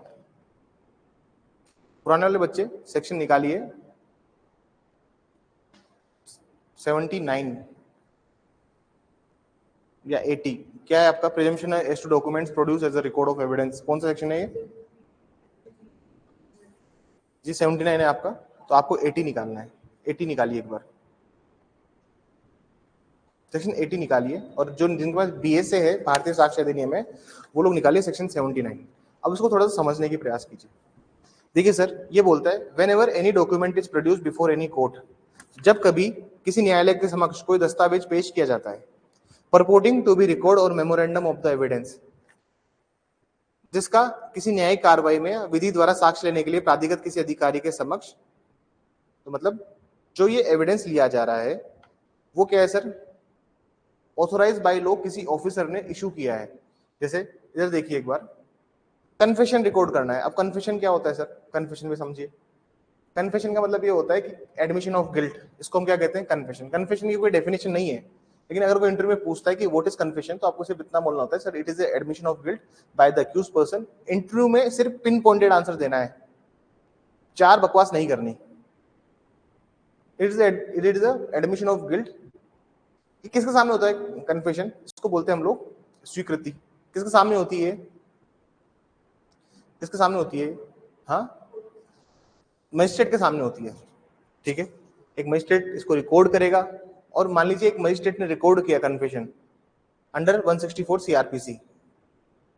पुराने वाले बच्चे सेक्शन निकालिए 79 या 80। क्या है आपका? Presumption as to documents produce as a record of evidence. कौन सा सेक्शन है ये? जी 79 है आपका, तो आपको 80 निकालना है। 80 निकालिए एक बार, सेक्शन 80 निकालिए, और जो जिनके पास बीएसए है भारतीय साक्ष्य अधिनियम में, वो लोग निकालिए सेक्शन 79। अब इसको थोड़ा सा समझने की प्रयास कीजिए। देखिए सर, ये बोलता है when ever any document is produce before any court, जब कभी किसी न्यायालय के समक्ष कोई दस्तावेज पेश किया जाता है, परपोर्टिंग टू बी रिकॉर्ड और मेमोरेंडम ऑफ द एविडेंस, जिसका किसी न्यायिक कार्रवाई में विधि द्वारा साक्ष्य लेने के लिए प्राधिकृत किसी अधिकारी के समक्ष, तो मतलब जो ये एविडेंस लिया जा रहा है वो क्या है सर? ऑथोराइज बाय लॉ किसी ऑफिसर ने इशू किया है। जैसे इधर देखिए एक बार, कन्फेशन रिकॉर्ड करना है। अब कन्फेशन क्या होता है सर? कन्फेशन में समझिए, कन्फेशन का मतलब ये होता है कि एडमिशन ऑफ गिल्ट, इसको हम क्या कहते हैं? कन्फेशन। कन्फेशन की कोई डेफिनेशन नहीं है लेकिन अगर वो इंटरव्यू में पूछता है कि व्हाट इज कन्फेशन, तो आपको सिर्फ इतना बोलना होता है, sir it is admission of guilt by the accused person. Interview में सिर्फ पिन पॉइंटेड आंसर देना है, 4 बकवास नहीं करनी। It is admission of guilt. किसके सामने होता है कन्फेशन? इसको बोलते हैं हम लोग स्वीकृति। किसके सामने होती है? किसके सामने होती है? हाँ, मजिस्ट्रेट के सामने होती है। ठीक है, एक मजिस्ट्रेट इसको रिकॉर्ड करेगा, और मान लीजिए एक मजिस्ट्रेट ने रिकॉर्ड किया कन्फेशन अंडर 164 सीआरपीसी।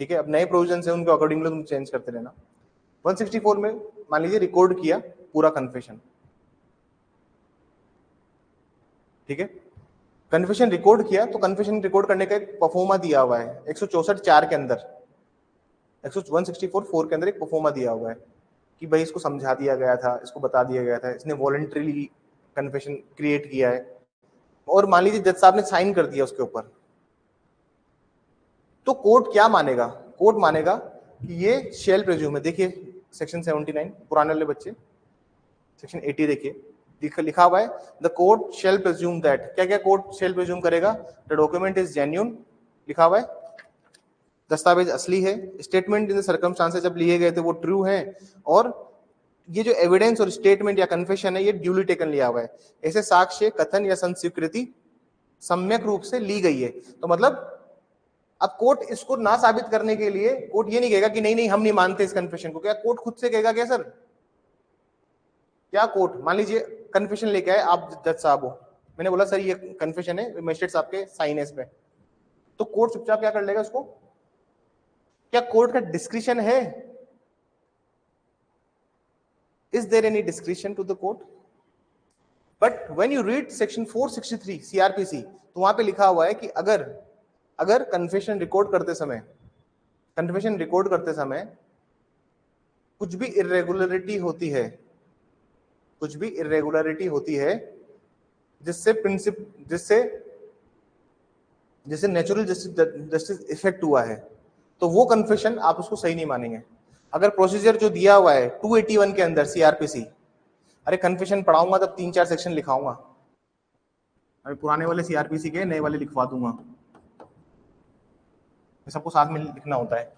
ठीक है, अब नए प्रोविजन है, उनके अकॉर्डिंगली तुम चेंज करते रहना। 164 में मान लीजिए रिकॉर्ड किया पूरा कन्फेशन। ठीक है, कन्फेशन रिकॉर्ड किया, तो कन्फेशन रिकॉर्ड करने का एक परफॉर्मा दिया हुआ है 164(4) के अंदर, 164(4) के अंदर एक परफॉर्मा दिया हुआ है कि भाई इसको समझा दिया गया था, इसको बता दिया गया था, इसने वॉलंटरीली कन्फेशन क्रिएट किया है, और मान लीजिए जज साहब ने साइन कर दिया उसके ऊपर, तो कोर्ट क्या मानेगा? कोर्ट मानेगा कि ये शेल प्रेज्यूम है। देखिए सेक्शन 79, पुराने वाले बच्चे सेक्शन 80 देखिए, लिखा हुआ है द कोर्ट शेल प्रेज्यूम दैट, क्या क्या कोर्ट शेल प्रेज्यूम करेगा? द डॉक्यूमेंट इज जेन्युइन, लिखा हुआ है, दस्तावेज असली है, स्टेटमेंट इन द सर्कमस्टांसेस जब लिए गए थे वो ट्रू है, और ये जो एविडेंस और स्टेटमेंट या कन्फेशन है ये ड्यूली टेकन लिया हुआ है, ऐसे साक्ष्य, कथन या संस्वीकृति सम्यक रूप से ली गई है। तो मतलब अब कोर्ट इसको ना साबित करने के लिए कोर्ट ये नहीं कहेगा कि नहीं नहीं हम नहीं मानते इस कन्फेशन को। क्या कोर्ट खुद से कहेगा क्या सर? क्या कोर्ट, मान लीजिए कन्फेशन लेके आए आप, जज साहब हो, मैंने बोला सर ये कन्फेशन है, मजिस्ट्रेट साहब के साइन है इस पे, तो कोर्ट चुपचाप क्या कर लेगा उसको? क्या कोर्ट का डिस्क्रिशन है? Is there any discretion to the court? But when you read section 463 CRPC, तो वहां पे लिखा हुआ है कि अगर कन्फेशन रिकॉर्ड करते समय कुछ भी इरेगुलरिटी होती है, जिससे नेचुरल जस्टिस इफेक्ट हुआ है, तो वो कन्फेशन आप उसको सही नहीं मानेंगे। अगर प्रोसीजर जो दिया हुआ है 281 के अंदर सीआरपीसी, अरे कन्फेशन पढ़ाऊंगा तब 3-4 सेक्शन लिखाऊंगा, अरे पुराने वाले सीआरपीसी के नए वाले लिखवा दूंगा, सबको साथ में लिखना होता है।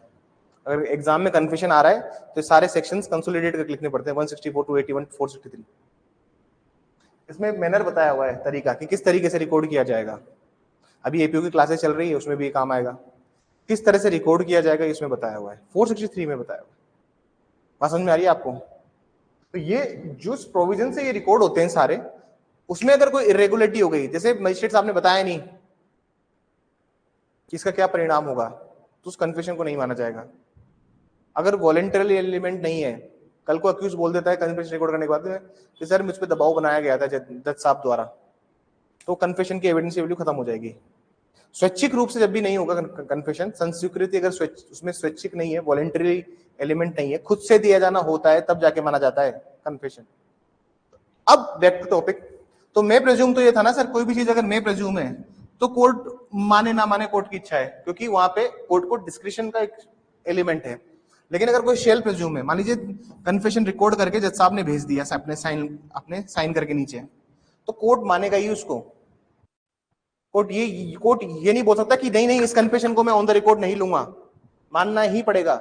अगर एग्जाम में कन्फेशन आ रहा है तो सारे सेक्शंस कंसोलिडेट करके लिखने पड़ते हैं, 164, 281, 463। इसमें मैनर बताया हुआ है, तरीका कि किस तरीके से रिकॉर्ड किया जाएगा। अभी एपीओ की क्लासेस चल रही है, उसमें भी काम आएगा, किस तरह से रिकॉर्ड किया जाएगा इसमें बताया हुआ है, 463 में बताया हुआ है। बात समझ में आ रही है आपको? तो ये जो प्रोविजन से ये रिकॉर्ड होते हैं सारे, उसमें अगर कोई इरेगुलरिटी हो गई, जैसे मजिस्ट्रेट साहब ने बताया नहीं कि इसका क्या परिणाम होगा, तो उस कन्फेशन को नहीं माना जाएगा। अगर वॉलंटरी एलिमेंट नहीं है, कल को अक्यूज बोल देता है कन्फेशन रिकॉर्ड करने के बाद कि सर मुझ पर दबाव बनाया गया था जज साहब द्वारा, तो कन्फेशन की एविडेंस वैल्यू खत्म हो जाएगी। स्वैच्छिक रूप से जब भी नहीं होगा कन्फेशन, संस्वीकृति अगर उसमें स्वैच्छिक नहीं है, वॉलंटरी एलिमेंट नहीं है, खुद से दिया जाना होता है, तब जाके माना जाता है कन्फेशन। अब बैक टू टॉपिक। तो मैं प्रेज्यूम तो ये था ना सर, कोई भी चीज अगर मैं प्रेज्यूम है तो कोर्ट माने ना माने कोर्ट की इच्छा है, क्योंकि वहां पे कोर्ट को डिस्क्रिशन का एक एलिमेंट है। लेकिन अगर कोई शेल प्रेज्यूम है, मान लीजिए कन्फेशन रिकॉर्ड करके जज साहब ने भेज दिया अपने साइन करके नीचे, तो कोर्ट मानेगा ही उसको। कोर्ट ये नहीं बोल सकता कि नहीं नहीं इस कन्फेशन को मैं ऑन द रिकॉर्ड नहीं लूंगा, मानना ही पड़ेगा।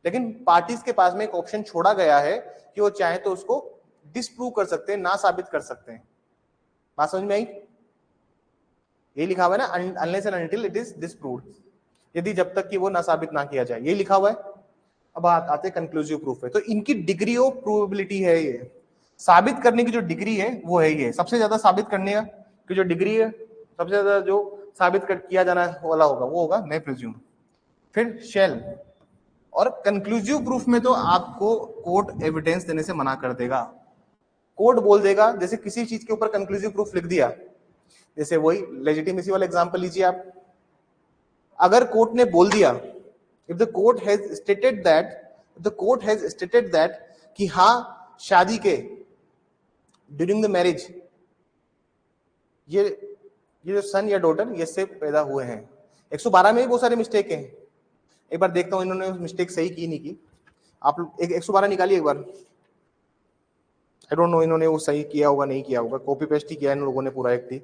लेकिन पार्टीज के पास में एक ऑप्शन छोड़ा गया है कि वो चाहे तो उसको डिसप्रूव कर सकते हैं, ना साबित कर सकते हैं। बात समझ में आई? ये लिखा हुआ है ना, unless and until it is disproved, यदि जब तक कि वो ना साबित ना किया जाए, ये लिखा हुआ है। अब आते हैं कंक्लूसिव प्रूफ है। तो इनकी डिग्री ऑफ प्रोबेबिलिटी है, ये साबित करने की जो डिग्री है वो है ये। सबसे ज्यादा साबित करने की जो डिग्री है, सबसे ज्यादा जो साबित किया जाना वाला होगा वो होगा मैं प्रिज्यूम। फिर शेल और कंक्लूसिव प्रूफ में तो आपको कोर्ट एविडेंस देने से मना कर देगा। कोर्ट बोल देगा, जैसे किसी चीज के ऊपर कंक्लूसिव प्रूफ लिख दिया, जैसे वही लेजिटिमेसी वाला एग्जांपल लीजिए आप। अगर कोर्ट ने बोल दिया, if the court has stated that कि हाँ शादी के ड्यूरिंग द मैरिज ये जो सन या डॉटर ये से पैदा हुए हैं। 112 में भी बहुत सारे मिस्टेक हैं। एक बार देखता हूं इन्होंने मिस्टेक सही की नहीं की। आप लोग 112 निकालिए एक बार। आई डोंट नो इन्होंने वो सही किया होगा नहीं किया होगा, कॉपी पेस्ट ही किया इन लोगों ने पूरा एक थी।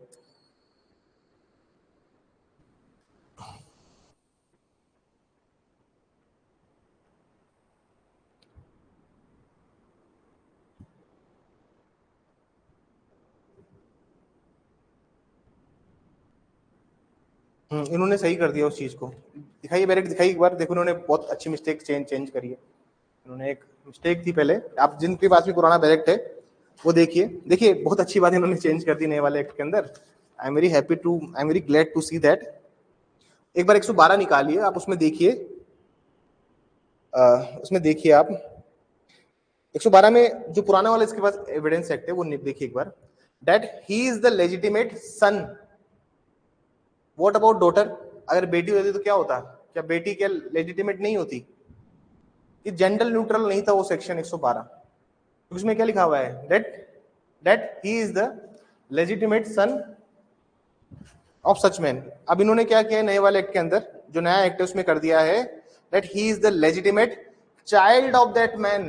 इन्होंने सही कर दिया उस चीज को। दिखाइए बैरेट, दिखाइए एक बार। देखो इन्होंने बहुत अच्छी मिस्टेक चेंज करी है। इन्होंने एक मिस्टेक थी पहले, आप जिनके पास भी पुराना बैरेट है वो देखिए, देखिए बहुत अच्छी बात इन्होंने चेंज कर दी नए वाले एक्ट के अंदर। I am very glad to see that. एक बार 112 निकालिए आप, उसमें देखिए, आप 112 में जो पुराना वाला इसके पास एविडेंस एक्ट है वो देखिए एक बार। That he is the legitimate son. What about daughter? अगर बेटी होती तो क्या होता? क्या बेटी क्या लेजिटिमेट नहीं होती? कि जेंडर न्यूट्रल नहीं था वो सेक्शन 112। उसमें क्या लिखा हुआ है? That he is the legitimate son of such man. अब इन्होंने क्या किया नए वाले एक्ट के अंदर, जो नया एक्ट है उसमें कर दिया है that he is the legitimate child of that man.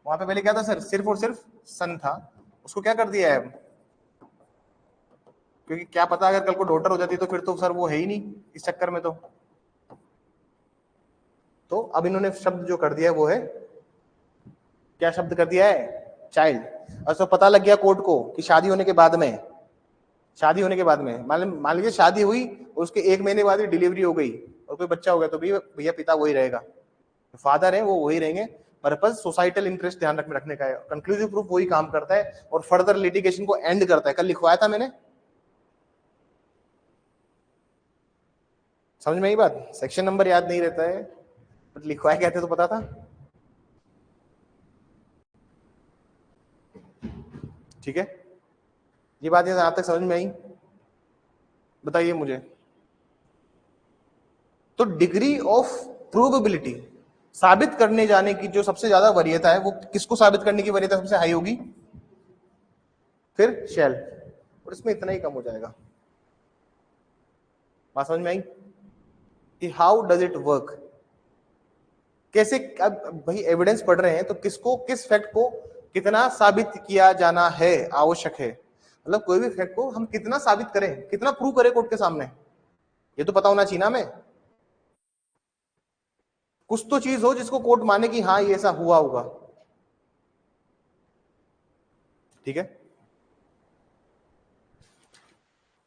वहां पे पहले क्या था सर? सिर्फ और सिर्फ सन था, उसको क्या कर दिया है? क्योंकि क्या पता अगर कल को डॉटर हो जाती तो फिर तो सर वो है ही नहीं इस चक्कर में। तो अब इन्होंने शब्द जो कर दिया है वो है, क्या शब्द कर दिया है? चाइल्ड। और तो पता लग गया कोर्ट को कि शादी होने के बाद में, मान लीजिए शादी हुई और उसके 1 महीने बाद ही डिलीवरी हो गई और कोई बच्चा हो गया, तो भी भैया पिता वही रहेगा, फादर है वो वही रहेंगे। पर्पज सोसाइटल इंटरेस्ट ध्यान रखने का है। कंक्लूसिव प्रूफ वही काम करता है और फर्दर लिटिगेशन को एंड करता है। कल लिखवाया था मैंने, समझ में आई बात? सेक्शन नंबर याद नहीं रहता है बट लिखवाया कहते तो पता था। ठीक है, ये बात यहां तक समझ में आई? बताइए मुझे। तो डिग्री ऑफ प्रूवेबिलिटी, साबित करने जाने की जो सबसे ज्यादा वरीयता है, वो किसको साबित करने की वरीयता सबसे हाई होगी? फिर शैल। और इसमें इतना ही कम हो जाएगा। बात समझ में आई कि हाउ डज इट वर्क? कैसे? अब भाई एविडेंस पढ़ रहे हैं तो किसको, किस फैक्ट को कितना साबित किया जाना है आवश्यक है। मतलब कोई भी फैक्ट को हम कितना साबित करें, कितना प्रूव करें कोर्ट के सामने, ये तो पता होना चाहिए ना हमें। कुछ तो चीज हो जिसको कोर्ट माने कि हाँ ये ऐसा हुआ होगा। ठीक है,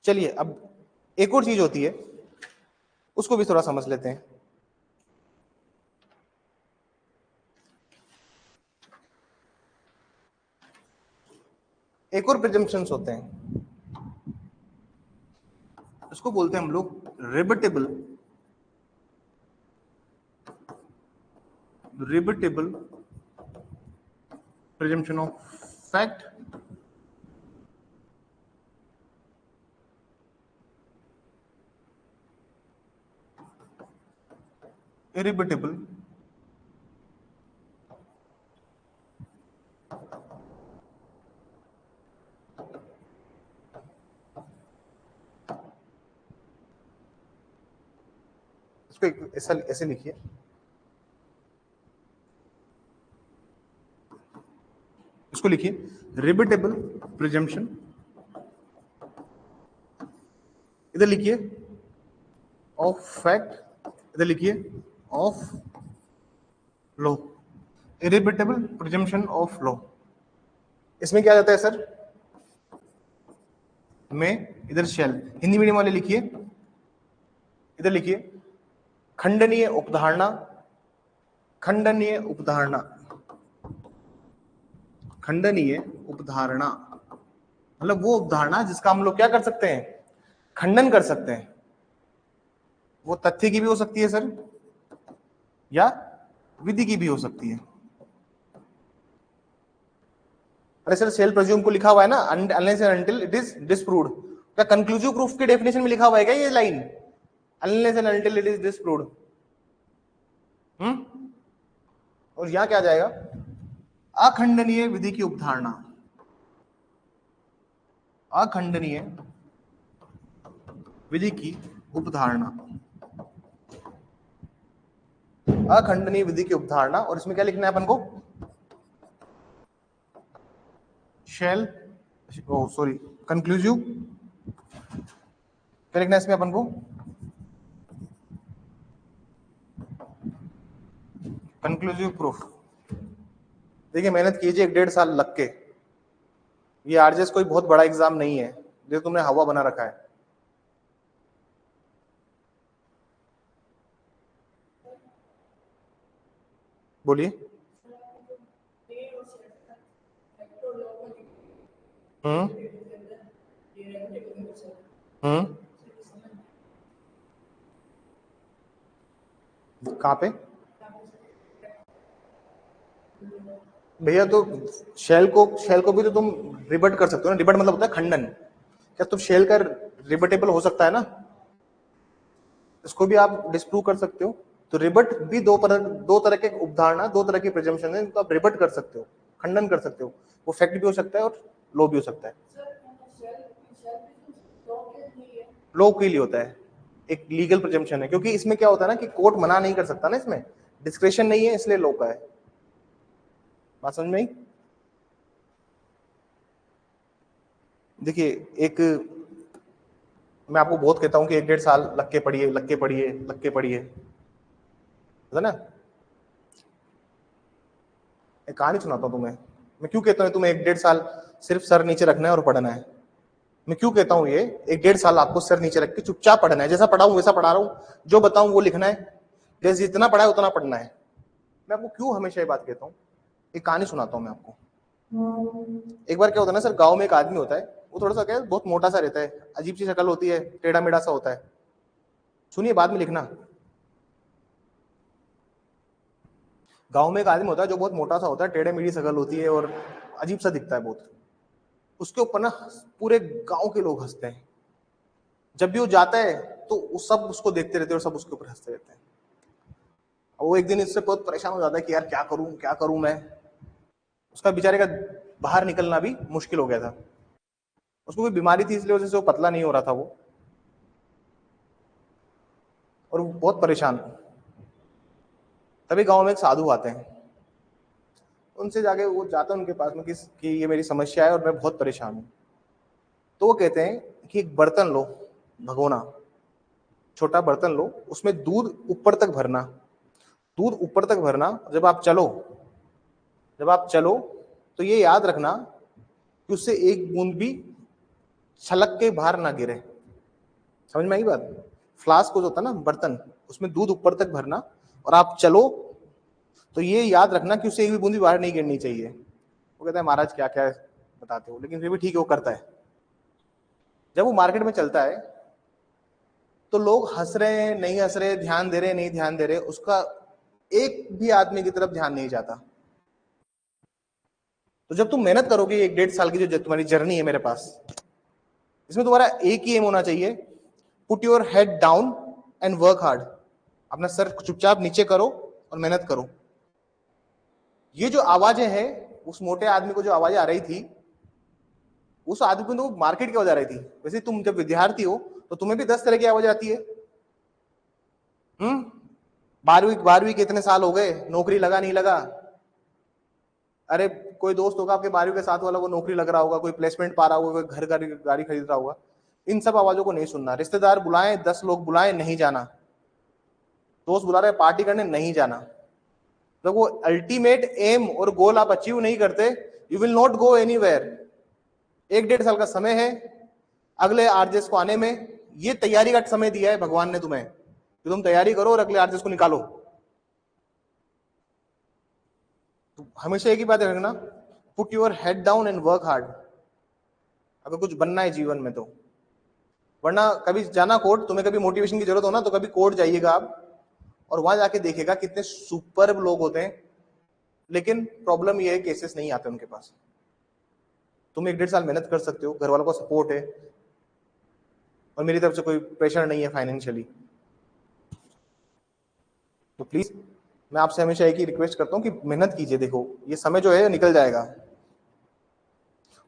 चलिए अब एक और चीज होती है, उसको भी थोड़ा समझ लेते हैं। एक और प्रिजम्पशंस होते हैं, उसको बोलते हैं हम लोग रिबटेबल प्रिजम्पशन ऑफ फैक्ट, इरिबटेबल इसको ऐसा ऐसे लिखिए, इसको लिखिए रिबटेबल प्रिजम्पशन, इधर लिखिए ऑफ फैक्ट, इधर लिखिए of law, irrebuttable presumption of law. इसमें क्या जाता है सर? में इधर शेल, हिंदी मीडियम वाले लिखिए, इधर लिखिए खंडनीय उपधारणा, खंडनीय उपधारणा, खंडनीय उपधारणा मतलब वो उपधारणा जिसका हम लोग क्या कर सकते हैं? खंडन कर सकते हैं। वो तथ्य की भी हो सकती है सर, या विधि की भी हो सकती है। अरे सर सेल प्रेज्यूम को लिखा हुआ है ना, unless and until it is disproved. क्या कंक्लूसिव प्रूफ के डेफिनेशन में लिखा हुआ है क्या ये line? Unless and until it is disproved. और यहां क्या जाएगा? अखंडनीय विधि की उपधारणा, अखंडनीय विधि की उपधारणा, अखंडनीय विधि की उपधारणा। और इसमें क्या लिखना है अपन को? शेल, सॉरी कंक्लूसिव, क्या लिखना है इसमें अपन को? Conclusive proof. देखिए मेहनत कीजिए 1.5 साल लग के, ये आरजेएस कोई बहुत बड़ा एग्जाम नहीं है जो तुमने हवा बना रखा है। बोलिए। हम्म कहाँ पे भैया? तो शेल को भी तो तुम रिबट कर सकते हो ना। रिबट मतलब होता है खंडन। क्या तुम शेल का रिबटेबल हो सकता है ना, इसको भी आप डिस्प्रूव कर सकते हो। तो रिबट भी दो तरह के उपधारणा, दो तरह की प्रिजम्पशन है, तो आप रिबट कर सकते हो, खंडन कर सकते हो। वो फैक्ट भी हो सकता है और लो भी हो सकता है। लो के लिए होता है, एक लीगल प्रिजम्पशन है, क्योंकि इसमें क्या होता है ना कि कोर्ट मना नहीं कर सकता ना, इसमें डिस्क्रेशन नहीं है, इसलिए लो का है। बात समझ में आई? देखिए, एक मैं आपको बहुत कहता हूं कि 1-1.5 साल लग के पढ़िए, लग के पढ़िए, लग के पढ़िए, है ना। एक कहानी सुनाता हूं तुम्हें। मैं क्यों कहता हूं तुम्हें 1-1.5 साल सिर्फ सर नीचे रखना है और पढ़ना है। मैं क्यों कहता हूं ये 1-1.5 साल आपको सर नीचे रख के चुपचाप पढ़ना है, जैसा पढ़ाऊं वैसा पढ़ा रहा हूं, जो बताऊं वो लिखना है, जैसे जितना पढ़ा है उतना पढ़ना है। मैं आपको क्यों हमेशा ये बात कहता हूं, एक कहानी सुनाता हूं मैं आपको। एक बार क्या होता है ना सर, गांव में एक आदमी होता है, वो थोड़ा सा क्या है, बहुत मोटा सा रहता है, अजीब सी शक्ल होती है, टेढ़ा मेढ़ा सा होता है। सुनिए, बाद में लिखना। गांव में एक आदमी होता है जो बहुत मोटा सा होता है, टेढ़े मेढ़ी शक्ल होती है और अजीब सा दिखता है बहुत। उसके ऊपर ना पूरे गांव के लोग हंसते हैं। जब भी वो जाता है तो सब उसको देखते रहते हैं और सब उसके ऊपर हंसते रहते हैं। वो एक दिन इससे बहुत परेशान हो जाता है कि यार क्या करूं मैं। उसका बेचारे का बाहर निकलना भी मुश्किल हो गया था। उसको कोई बीमारी थी, इसलिए वजह से वो पतला नहीं हो रहा था वो, और वो बहुत परेशान। तभी गांव में एक साधु आते हैं, उनसे जाके वो जाता है उनके पास में कि ये मेरी समस्या है और मैं बहुत परेशान हूँ। तो वो कहते हैं कि एक बर्तन लो, भगोना, छोटा बर्तन लो, उसमें दूध ऊपर तक भरना, दूध ऊपर तक भरना। जब आप चलो तो ये याद रखना कि उससे एक बूंद भी छलक के बाहर ना गिरे। समझ में आई बात? फ्लास्क जो होता है ना, बर्तन, उसमें दूध ऊपर तक भरना, और आप चलो तो ये याद रखना कि उससे एक भी बूंद भी बाहर नहीं गिरनी चाहिए। वो कहता है महाराज क्या क्या बताते हो, लेकिन फिर भी ठीक है, वो करता है। जब वो मार्केट में चलता है तो लोग हंस रहे हैं, नहीं हंस रहे, ध्यान दे रहे, नहीं ध्यान दे रहे, उसका एक भी आदमी की तरफ ध्यान नहीं जाता। तो जब तुम मेहनत करोगे 1-1.5 साल की जो तुम्हारी जर्नी है मेरे पास, इसमें तुम्हारा एक ही एम होना चाहिए, put your head down and work hard. अपना सर चुपचाप नीचे करो और मेहनत करो। ये जो आवाजें हैं, उस मोटे आदमी को जो आवाजें आ रही थी, उस आदमी को तो मार्केट की आवाज आ रही थी। वैसे तुम जब विद्यार्थी हो तो तुम्हें भी 10 तरह की आवाज आती है। 12वीं के इतने साल हो गए, नौकरी लगा नहीं लगा। अरे कोई दोस्त होगा आपके 12वीं के साथ वाला, को नौकरी लग रहा होगा, कोई प्लेसमेंट पा रहा होगा, कोई घर गाड़ी खरीद रहा होगा। इन सब आवाजों को नहीं सुनना। रिश्तेदार बुलाएं, 10 लोग बुलाएं, नहीं जाना। दोस्त बुला रहे पार्टी करने, नहीं जाना। जब वो अल्टीमेट एम और गोल आप अचीव नहीं करते, you will not go anywhere. 1-1.5 साल का समय है अगले आरजेस को आने में। ये तैयारी का समय दिया है भगवान ने तुम्हें, कि तुम तैयारी करो और अगले आरजेस को निकालो। तो हमेशा एक ही बात रखना, put your head down and work hard, अगर कुछ बनना है जीवन में तो। वरना कभी जाना कोर्ट, तुम्हें कभी मोटिवेशन की जरूरत हो ना, तो कभी कोर्ट जाइएगा आप, और वहां जाके देखिएगा कितने सुपर लोग होते हैं, लेकिन प्रॉब्लम ये है केसेस नहीं आते उनके पास। तुम 1-1.5 साल मेहनत कर सकते हो, घर वालों का सपोर्ट है, और मेरी तरफ से कोई प्रेशर नहीं है फाइनेंशियली। तो प्लीज मैं आपसे हमेशा एक ही रिक्वेस्ट करता हूँ कि मेहनत कीजिए। देखो ये समय जो है निकल जाएगा,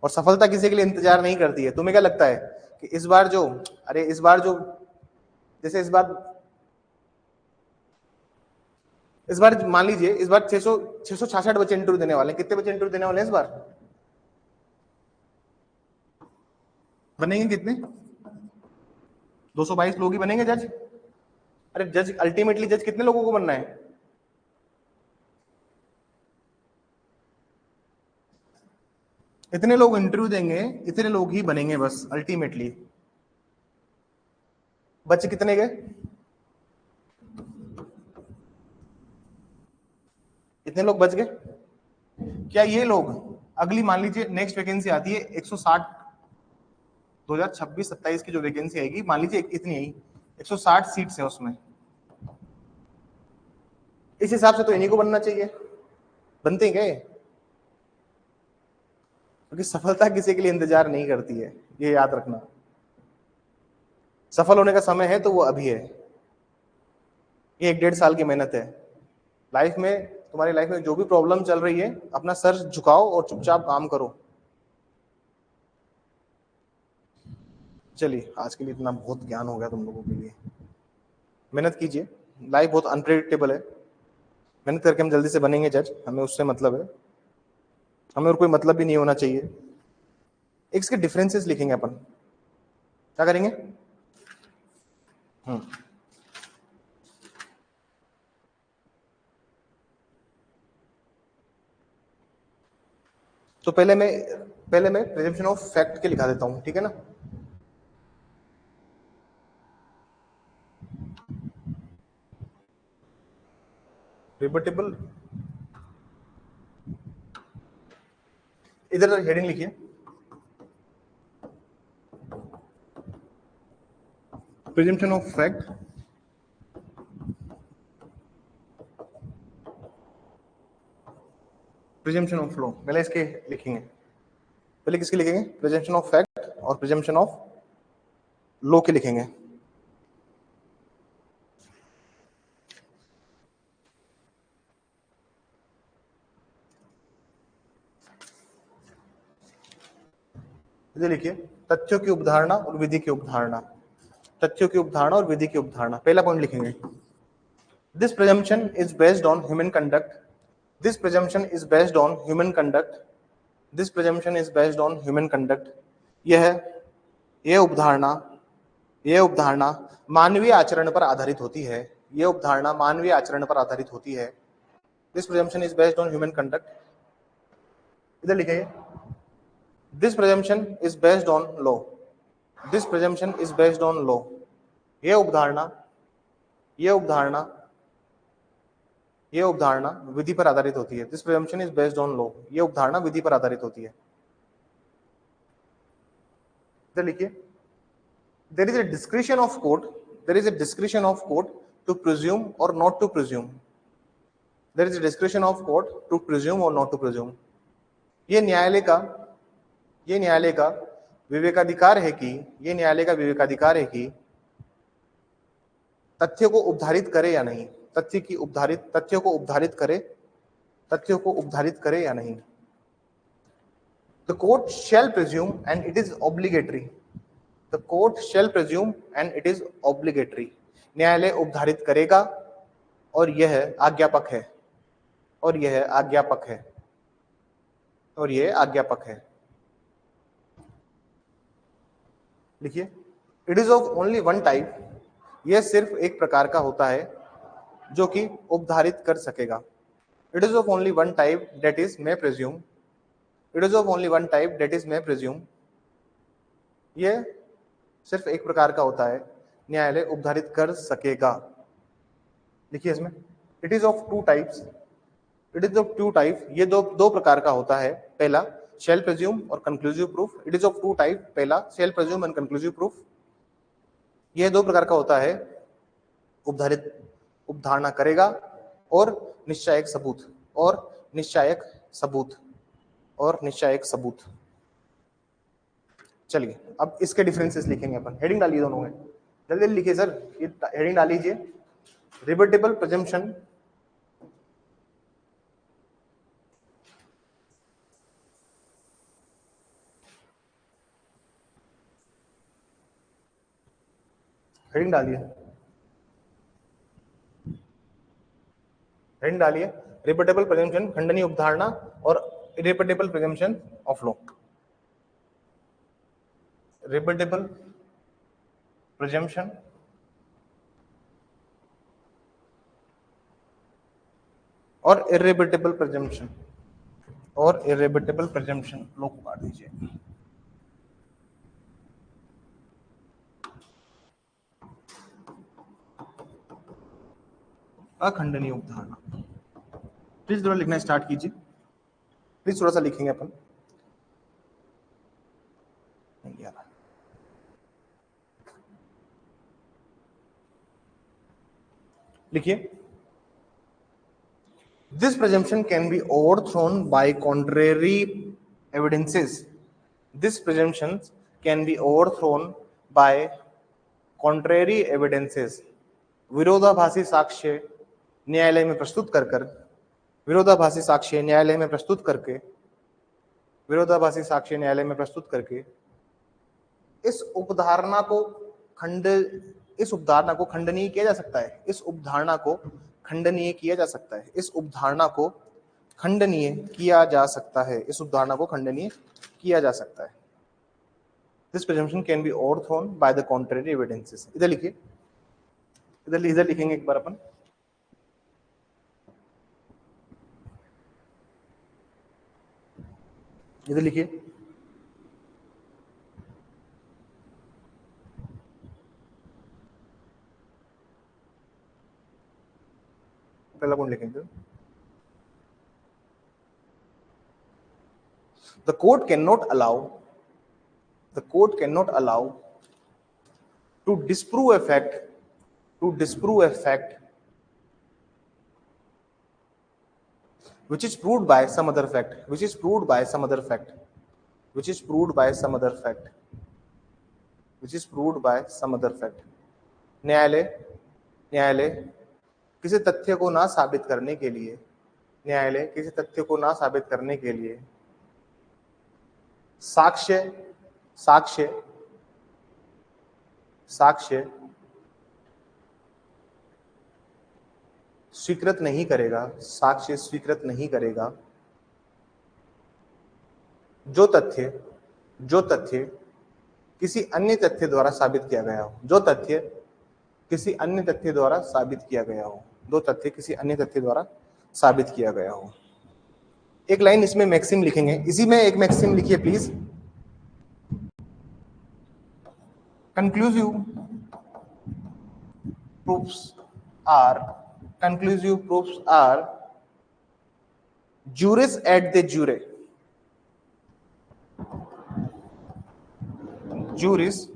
और सफलता किसी के लिए इंतजार नहीं करती है। तुम्हें क्या लगता है कि इस बार जो, जैसे इस बार मान लीजिए, इस बार 666 बच्चे इंटरव्यू देने वाले हैं। कितने बच्चे इंटरव्यू देने वाले हैं इस बार? बनेंगे कितने? 222 लोग ही बनेंगे जज। अरे जज, अल्टीमेटली जज कितने लोगों को बनना है? इतने लोग इंटरव्यू देंगे, इतने लोग ही बनेंगे बस अल्टीमेटली। बच्चे कितने गए? इतने लोग बच गए। क्या ये लोग अगली मान लीजिए नेक्स्ट वैकेंसी आती है 160 2026-27 की जो वैकेंसी आएगी, मान लीजिए इतनी आई 160 सीट्स है उसमें, इस हिसाब से तो इन्हीं को बनना चाहिए, बनते हैं क्या ये? क्योंकि सफलता किसी के लिए इंतजार नहीं करती है, ये याद रखना। सफल होने का समय है तो वो अभी है। ये 1-1.5 साल की मेहनत है। लाइफ में, तुम्हारी लाइफ में जो भी प्रॉब्लम चल रही है, अपना सर झुकाओ और चुपचाप काम करो। चलिए, आज के लिए इतना बहुत ज्ञान हो गया तुम लोगों के लिए। मेहनत कीजिए, लाइफ बहुत अनप्रेडिक्टेबल है। मेहनत करके हम जल्दी से बनेंगे जज, हमें उससे मतलब है, हमें और कोई मतलब भी नहीं होना चाहिए। एक इसके डिफरेंसेस लिखेंगे अपन, क्या करेंगे? तो पहले मैं प्रिजम्पशन ऑफ फैक्ट के लिखा देता हूं, ठीक है ना। रिबटेबल, इधर हेडिंग लिखिए, presumption of fact, presumption of law. पहले इसके लिखेंगे, पहले किसके लिखेंगे? प्रिजम्पशन ऑफ फैक्ट और प्रिजम्पशन ऑफ लॉ के लिखेंगे। इधर लिखिए, तथ्यों की उपधारणा और विधि की उपधारणा। तथ्यों की उपधारणा और विधि की उपधारणा, पहला पॉइंट लिखेंगे, this presumption is based on human conduct, this presumption is based on human conduct, this presumption is based on human conduct. यह उपधारणा मानवीय आचरण पर आधारित होती है। यह उपधारणा मानवीय आचरण पर आधारित होती है। This presumption is based on human conduct. इधर लिखिए, this presumption is based on law, this presumption is based on law. यह उपधारणा विधि पर आधारित होती है। This presumption is based on law, यह उपधारणा विधि पर आधारित होती है। इधर लिखिए, there is a discretion of court, there is a discretion of court to presume or not to presume, there is a discretion of court to presume or not to presume। ये न्यायालय का विवेकाधिकार है कि तथ्य को उपधारित करे या नहीं, तथ्यों को उपधारित करे या नहीं। The court shall presume and it is obligatory, the court shall presume and it is obligatory। न्यायालय उपधारित करेगा और यह आज्ञापक है। लिखिए, it is of only one type, यह सिर्फ एक प्रकार का होता है जो कि उपधारित कर सकेगा। It is of only one type that is may presume, it is of only one type that is may presume. यह सिर्फ एक प्रकार का होता है, न्यायालय उपधारित कर सकेगा। लिखिए इसमें, it is of two types, it is of two type, ये दो प्रकार का होता है। पहला शेल प्रेज्यूम और conclusive proof. It is of two type, पहला shall presume and conclusive proof. यह दो प्रकार का होता है, उपधारणा करेगा और निश्चायक सबूत। चलिए, अब इसके डिफरेंसेस लिखेंगे अपन। हेडिंग डालिए दोनों में, जल्दी लिखिए सर, ये हेडिंग डाल लीजिए, रिबर्टेबल प्रिजम्पशन हेडिंग डालिए, रिबर्टेबल प्रिजम्पशन, खंडनीय उपधारणा और इरेपेटेबल प्रिजम्पशन ऑफ लॉ। रिबर्टेबल प्रिजम्पशन और इरेपेटेबल प्रिजम्पशन लॉ को काट दीजिए। अखंडनीय उपधारणा, प्लीज थोड़ा लिखना स्टार्ट कीजिए, प्लीज थोड़ा सा लिखेंगे अपन। नहीं आ रहा। लिखिए, this presumption can be overthrown by contrary evidences. This presumption can be overthrown by contrary evidences. विरोधाभासी साक्ष्य न्यायालय में प्रस्तुत कर विरोधाभासी साक्ष्य न्यायालय में प्रस्तुत करके विरोधाभासी साक्ष्य न्यायालय में प्रस्तुत करके इस उपधारणा को खंडनीय किया जा सकता है। इस उपधारणा को खंडनीय किया जा सकता है। इस उपधारणा को खंडनीय किया जा सकता है। इस उपधारणा को खंडनीय किया जा सकता है। This presumption can be overthrown by the contrary evidences. इधर लिखिए, इधर लिखेंगे एक बार अपन। इधर लिखिए, पहला कौन लिखेंगे? The court cannot allow to disprove a fact which is proved by some other fact. न्यायालय किसी तथ्य को ना साबित करने के लिए साक्ष्य स्वीकृत नहीं करेगा जो तथ्य किसी अन्य तथ्य द्वारा साबित किया गया हो। एक लाइन इसमें मैक्सिम लिखेंगे, इसी में एक मैक्सिम लिखिए please. conclusive proofs are juris et de jure. Juris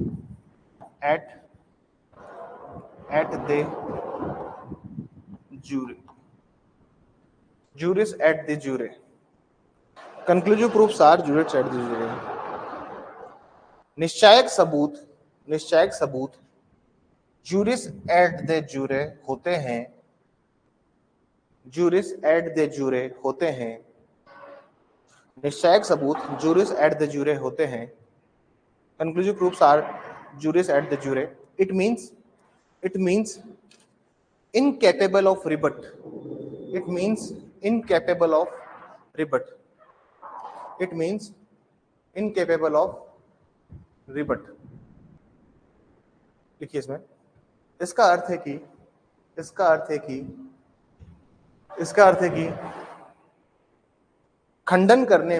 et de jure. Conclusive proofs are juris et de jure. निश्चायक सबूत juris et de jure होते हैं। निश्चायक सबूत juris et de jure होते हैं। Conclusive proofs are juris et de jure. It means incapable of rebut. लिखिए इसमें, इसका अर्थ है कि खंडन करने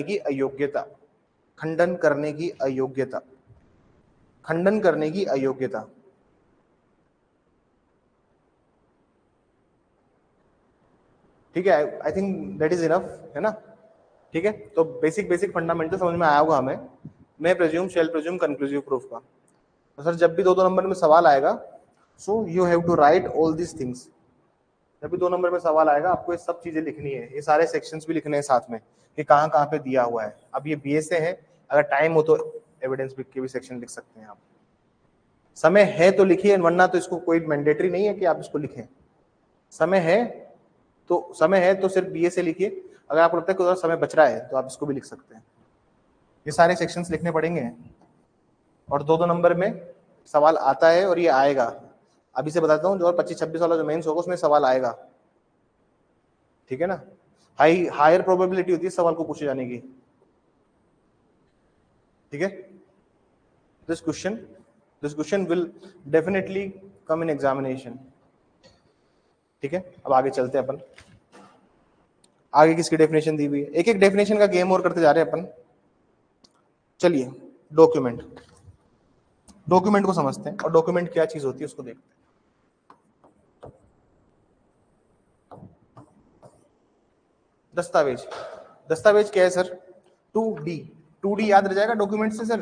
की अयोग्यता। ठीक है, I think that is enough, है ना? ठीक है, तो बेसिक फंडामेंटल समझ में आया होगा हमें। मैं प्रेज्यूम, शेल प्रेज्यूम, कंक्लूसिव प्रूफ का। तो सर जब भी 2 नंबर में सवाल आएगा, so you have to write all this things. जब भी 2 नंबर में सवाल आएगा, आपको ये सब चीजें लिखनी है, ये सारे सेक्शंस भी लिखने हैं साथ में कि कहाँ पे दिया हुआ है। अब ये बीए से है, अगर टाइम हो तो एविडेंस के भी सेक्शन लिख सकते हैं आप। समय है तो लिखिए, वरना तो इसको कोई मैंडेटरी नहीं है कि आप इसको लिखें। समय है तो सिर्फ बीए से लिखिए। अगर आपको लगता है कि समय बच रहा है तो आप इसको भी लिख सकते हैं। ये सारे सेक्शंस लिखने पड़ेंगे। और 2 नंबर में सवाल आता है और ये आएगा। अभी से बताता हूँ, जो 25-26 वाला जो मेंस होगा उसमें सवाल आएगा। ठीक है ना? हायर प्रोबेबिलिटी होती है सवाल को पूछे जाने की। ठीक है, this question will definitely come in examination. ठीक है, अब आगे चलते हैं अपन। आगे किसकी डेफिनेशन दी हुई है? एक डेफिनेशन का गेम और करते जा रहे हैं अपन। चलिए, डॉक्यूमेंट को समझते हैं और डॉक्यूमेंट क्या चीज होती है उसको देखते हैं। दस्तावेज, दस्तावेज क्या है सर? 2D, 2D याद रह जाएगा डॉक्यूमेंट से सर?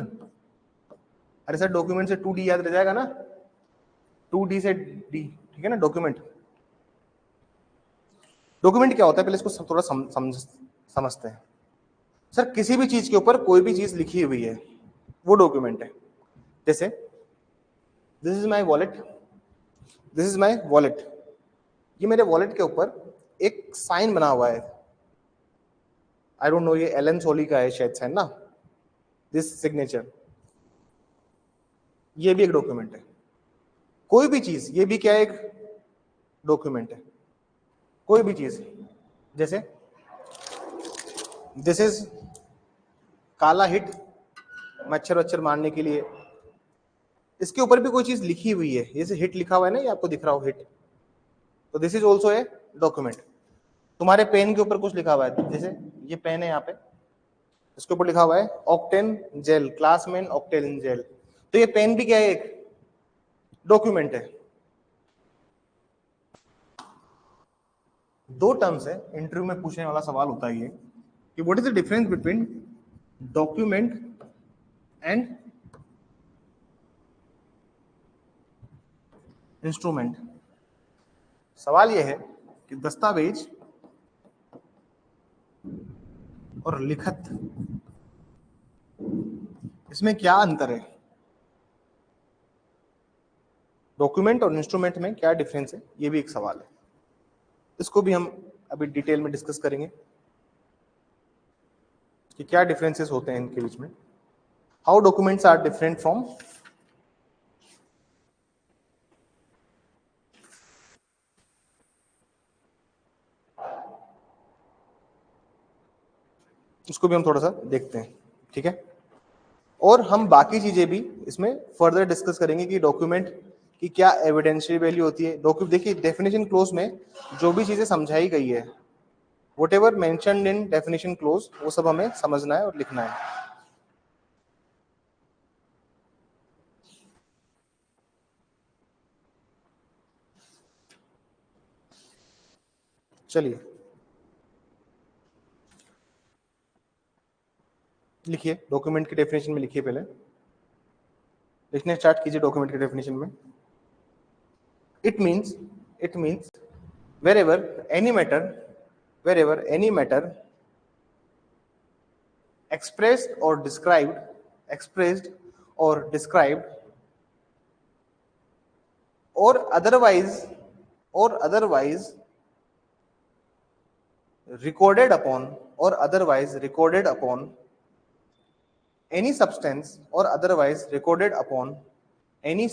अरे सर डॉक्यूमेंट से 2D याद रह जाएगा ना, 2D से D, ठीक है ना? डॉक्यूमेंट, डॉक्यूमेंट क्या होता है पहले इसको थोड़ा समझते हैं। सर किसी भी चीज के ऊपर कोई भी चीज लिखी हुई है वो डॉक्यूमेंट है। जैसे this is my wallet, this is my wallet, ये मेरे वॉलेट के ऊपर एक साइन बना हुआ है, आई डोंट नो ये एलन सोली का है शायद साइन ना, दिस सिग्नेचर, ये भी एक डॉक्यूमेंट है। कोई भी चीज, ये भी क्या है? एक डॉक्यूमेंट है। कोई भी चीज, जैसे दिस इज काला हिट, मच्छर वच्छर मारने के लिए, इसके ऊपर भी कोई चीज लिखी हुई है, जैसे हिट लिखा हुआ है ना, ये आपको दिख रहा हो हिट, तो this is also a document. तुम्हारे पेन के ऊपर कुछ लिखा हुआ है, जैसे ये पेन है यहाँ पे, इसके ऊपर लिखा हुआ है ऑक्टेन जेल, क्लासमेन ऑक्टेन जेल, तो ये पेन भी क्या है? एक डॉक्यूमेंट है। दो टर्म्स है, इंटरव्यू में पूछने वाला सवाल होता है ये कि what is the difference between document and instrument. सवाल यह है कि दस्तावेज और लिखत, इसमें क्या अंतर है? डॉक्यूमेंट और इंस्ट्रूमेंट में क्या डिफरेंस है, ये भी एक सवाल है। इसको भी हम अभी डिटेल में डिस्कस करेंगे कि क्या डिफरेंसेस होते हैं इनके बीच में, how documents are different from उसको भी हम थोड़ा सा देखते हैं, ठीक है? और हम बाकी चीजें भी इसमें फर्दर डिस्कस करेंगे कि डॉक्यूमेंट की क्या एविडेंशियल वैल्यू होती है। डॉक्यूमेंट देखिए डेफिनेशन क्लोज में जो भी चीजें समझाई गई है, whatever mentioned in definition clause, वो सब हमें समझना है और लिखना है। चलिए लिखिए, डॉक्यूमेंट की डेफिनेशन में लिखिए, पहले लिखने स्टार्ट कीजिए डॉक्यूमेंट की डेफिनेशन में। It means wherever any matter expressed or described or otherwise recorded upon any substance or otherwise recorded upon any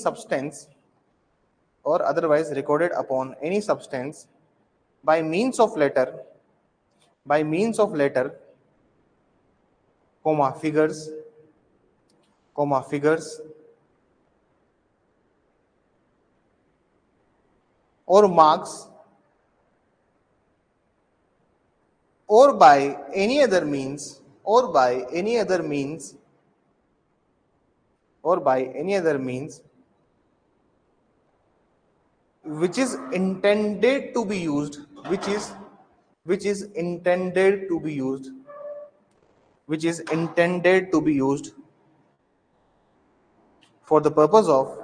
substance by means of letter, figures, or marks, or by any other means which is intended to be used for the purpose of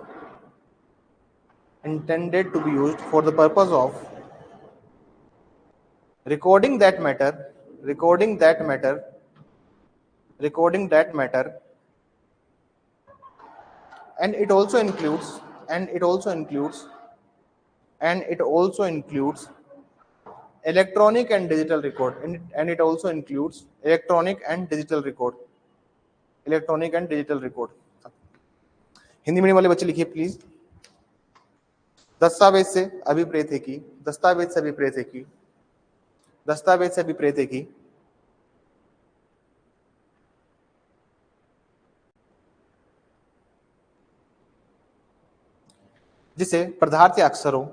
recording that matter and it also includes electronic and digital record, Hindi medium वाले बच्चे लिखिए please. दस्तावेज से अभिप्रेत है कि जिसे पदार्थ या अक्षरों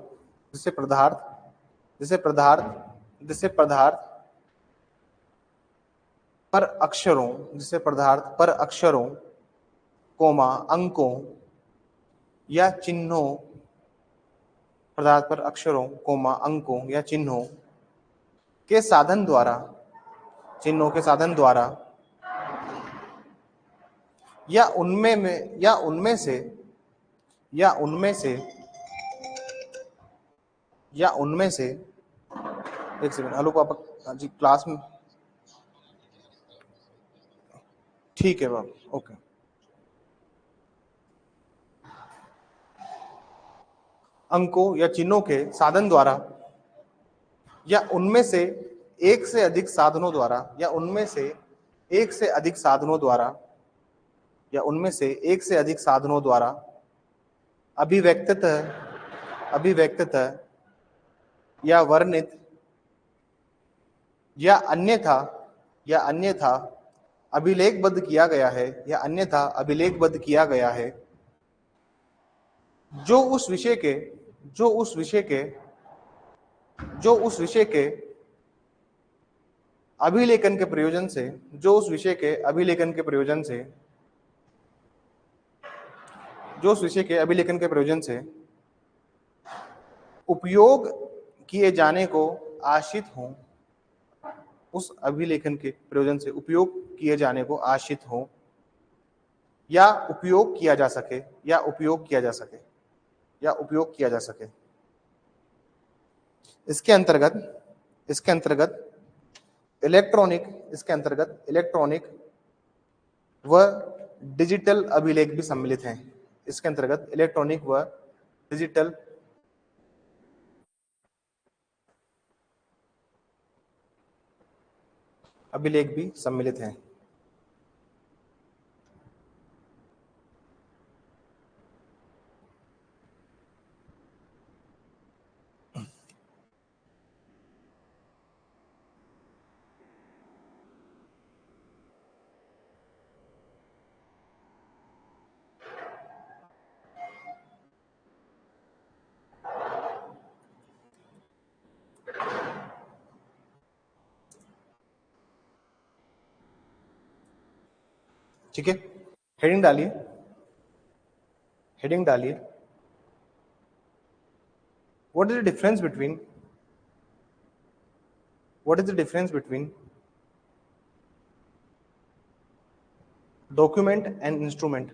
पर अक्षरों कोमा अंकों या चिन्हों के साधन द्वारा चिन्हों के साधन द्वारा या उनमें से एक सेकंड, हेलो पापा। हाँ जी, क्लास में ठीक है बाबा, ओके। अंकों या चिन्हों के साधन द्वारा या उनमें से एक से अधिक साधनों द्वारा अभिव्यक्ततः या वर्णित या अन्यथा अभिलेखबद्ध किया गया है जो उस विषय के अभिलेखन के प्रयोजन से उपयोग किए जाने को आश्रित हों, उस अभिलेखन के प्रयोजन से उपयोग किए जाने को आश्रित हों या उपयोग किया जा सके। इसके अंतर्गत इलेक्ट्रॉनिक व डिजिटल अभिलेख भी सम्मिलित हैं। अभिलेख भी सम्मिलित हैं। ठीक है, हेडिंग डालिए। What is the difference between document and instrument?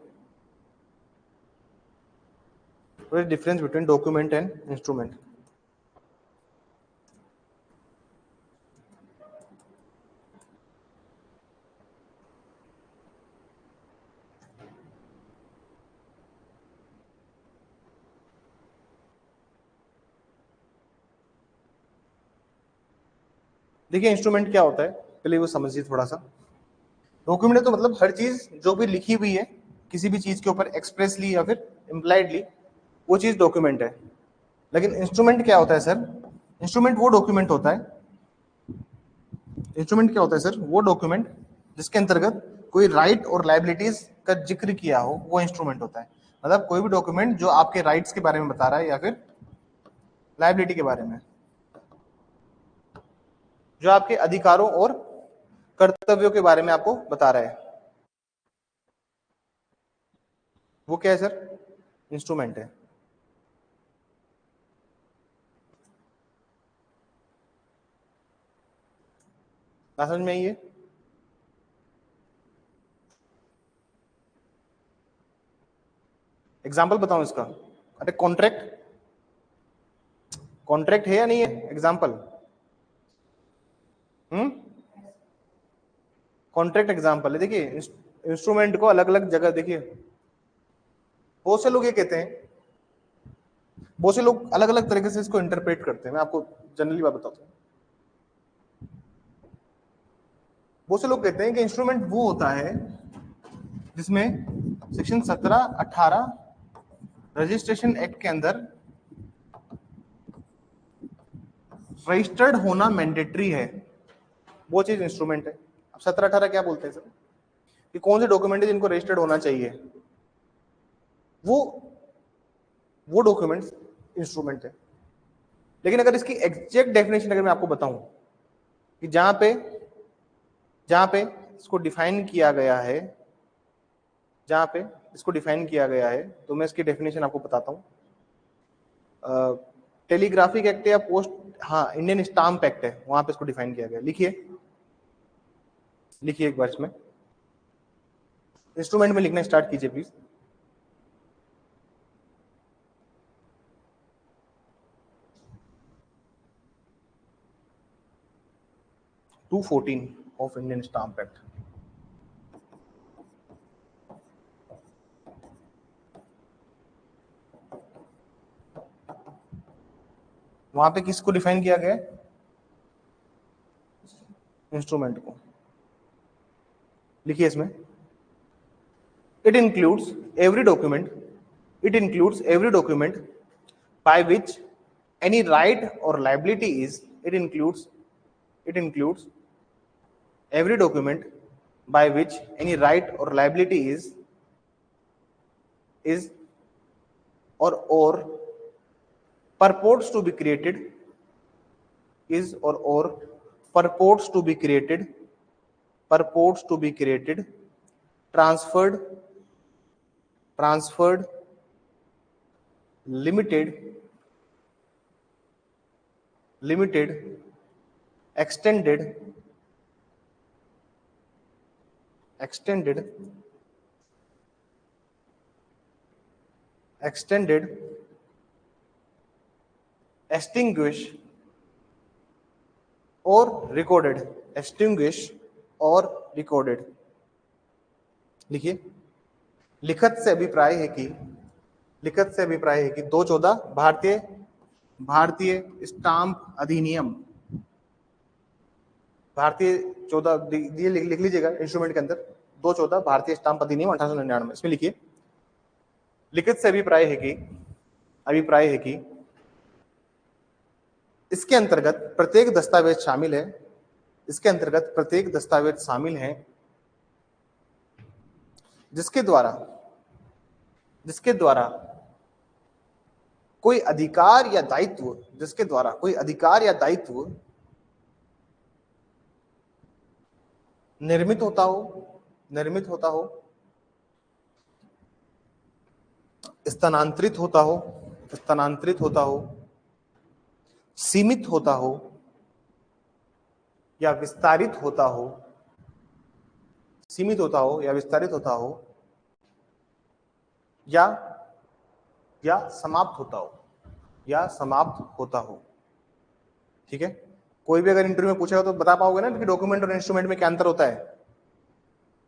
What is the difference between document and instrument? देखिए, इंस्ट्रूमेंट क्या होता है पहले वो समझिए थोड़ा सा। डॉक्यूमेंट तो मतलब हर चीज जो भी लिखी हुई है किसी भी चीज के ऊपर एक्सप्रेसली या फिर इम्प्लाइडली, वो चीज डॉक्यूमेंट है। लेकिन इंस्ट्रूमेंट क्या होता है सर? इंस्ट्रूमेंट वो डॉक्यूमेंट होता है वो डॉक्यूमेंट जिसके अंतर्गत कोई राइट और लायबिलिटीज का जिक्र किया हो, वो इंस्ट्रूमेंट होता है। मतलब कोई भी डॉक्यूमेंट जो आपके राइट्स के बारे में बता रहा है या फिर लायबिलिटी के बारे में, जो आपके अधिकारों और कर्तव्यों के बारे में आपको बता रहा है, वो क्या है सर? इंस्ट्रूमेंट है। समझ में आई है? एग्जाम्पल बताऊं इसका? अरे कॉन्ट्रैक्ट है या नहीं है? एग्जाम्पल कॉन्ट्रैक्ट एग्जाम्पल है। देखिए, इंस्ट्रूमेंट को अलग अलग जगह, देखिए बहुत से लोग ये कहते हैं, बहुत से लोग अलग अलग तरीके से इसको इंटरप्रेट करते हैं। मैं आपको जनरली बात बताता हूँ। बहुत से लोग कहते हैं कि इंस्ट्रूमेंट वो होता है जिसमें सेक्शन 17-18 रजिस्ट्रेशन एक्ट के अंदर रजिस्टर्ड होना मैंडेटरी है, वो चीज इंस्ट्रूमेंट है। अब 17-18 क्या बोलते हैं सर? कि कौन से डॉक्यूमेंट है जिनको रजिस्टर्ड होना चाहिए, वो डॉक्यूमेंट इंस्ट्रूमेंट है। लेकिन अगर इसकी एग्जैक्ट डेफिनेशन अगर मैं आपको बताऊं कि जहां पे इसको डिफाइन किया गया है, तो मैं इसकी डेफिनेशन आपको बताता हूं। टेलीग्राफिक एक्ट या पोस्ट, हाँ, इंडियन स्टाम्प एक्ट है, वहां पे इसको डिफाइन किया गया। लिखिए, लिखिए एक बार इसमें, इंस्ट्रूमेंट में लिखना स्टार्ट कीजिए please. To 14 of Indian stamp act. वहां पे किसको डिफाइन किया गया है? इंस्ट्रूमेंट को। लिखिए इसमें, it includes every document, it includes every document by which any right or liability is, it includes every document by which any right or liability is or purports to be created, is or purports to be created, transferred, limited, extended, extinguish or recorded, लिखिए, लिखत से अभिप्राय है कि 214 भारतीय stamp अधिनियम, भारतीय 14 लिख लीजिएगा इंस्ट्रूमेंट के अंदर, 214 भारतीय स्टाम्प अधिनियम 1899, इसमें लिखिए, लिखित से अभिप्राय है कि इसके अंतर्गत प्रत्येक दस्तावेज शामिल है, जिसके द्वारा कोई अधिकार या दायित्व निर्मित होता हो, स्थानांतरित होता हो, सीमित होता हो या विस्तारित होता हो, या समाप्त होता हो, ठीक है। कोई भी अगर इंटरव्यू में पूछेगा तो बता पाओगे ना कि डॉक्यूमेंट और इंस्ट्रूमेंट में क्या अंतर होता है?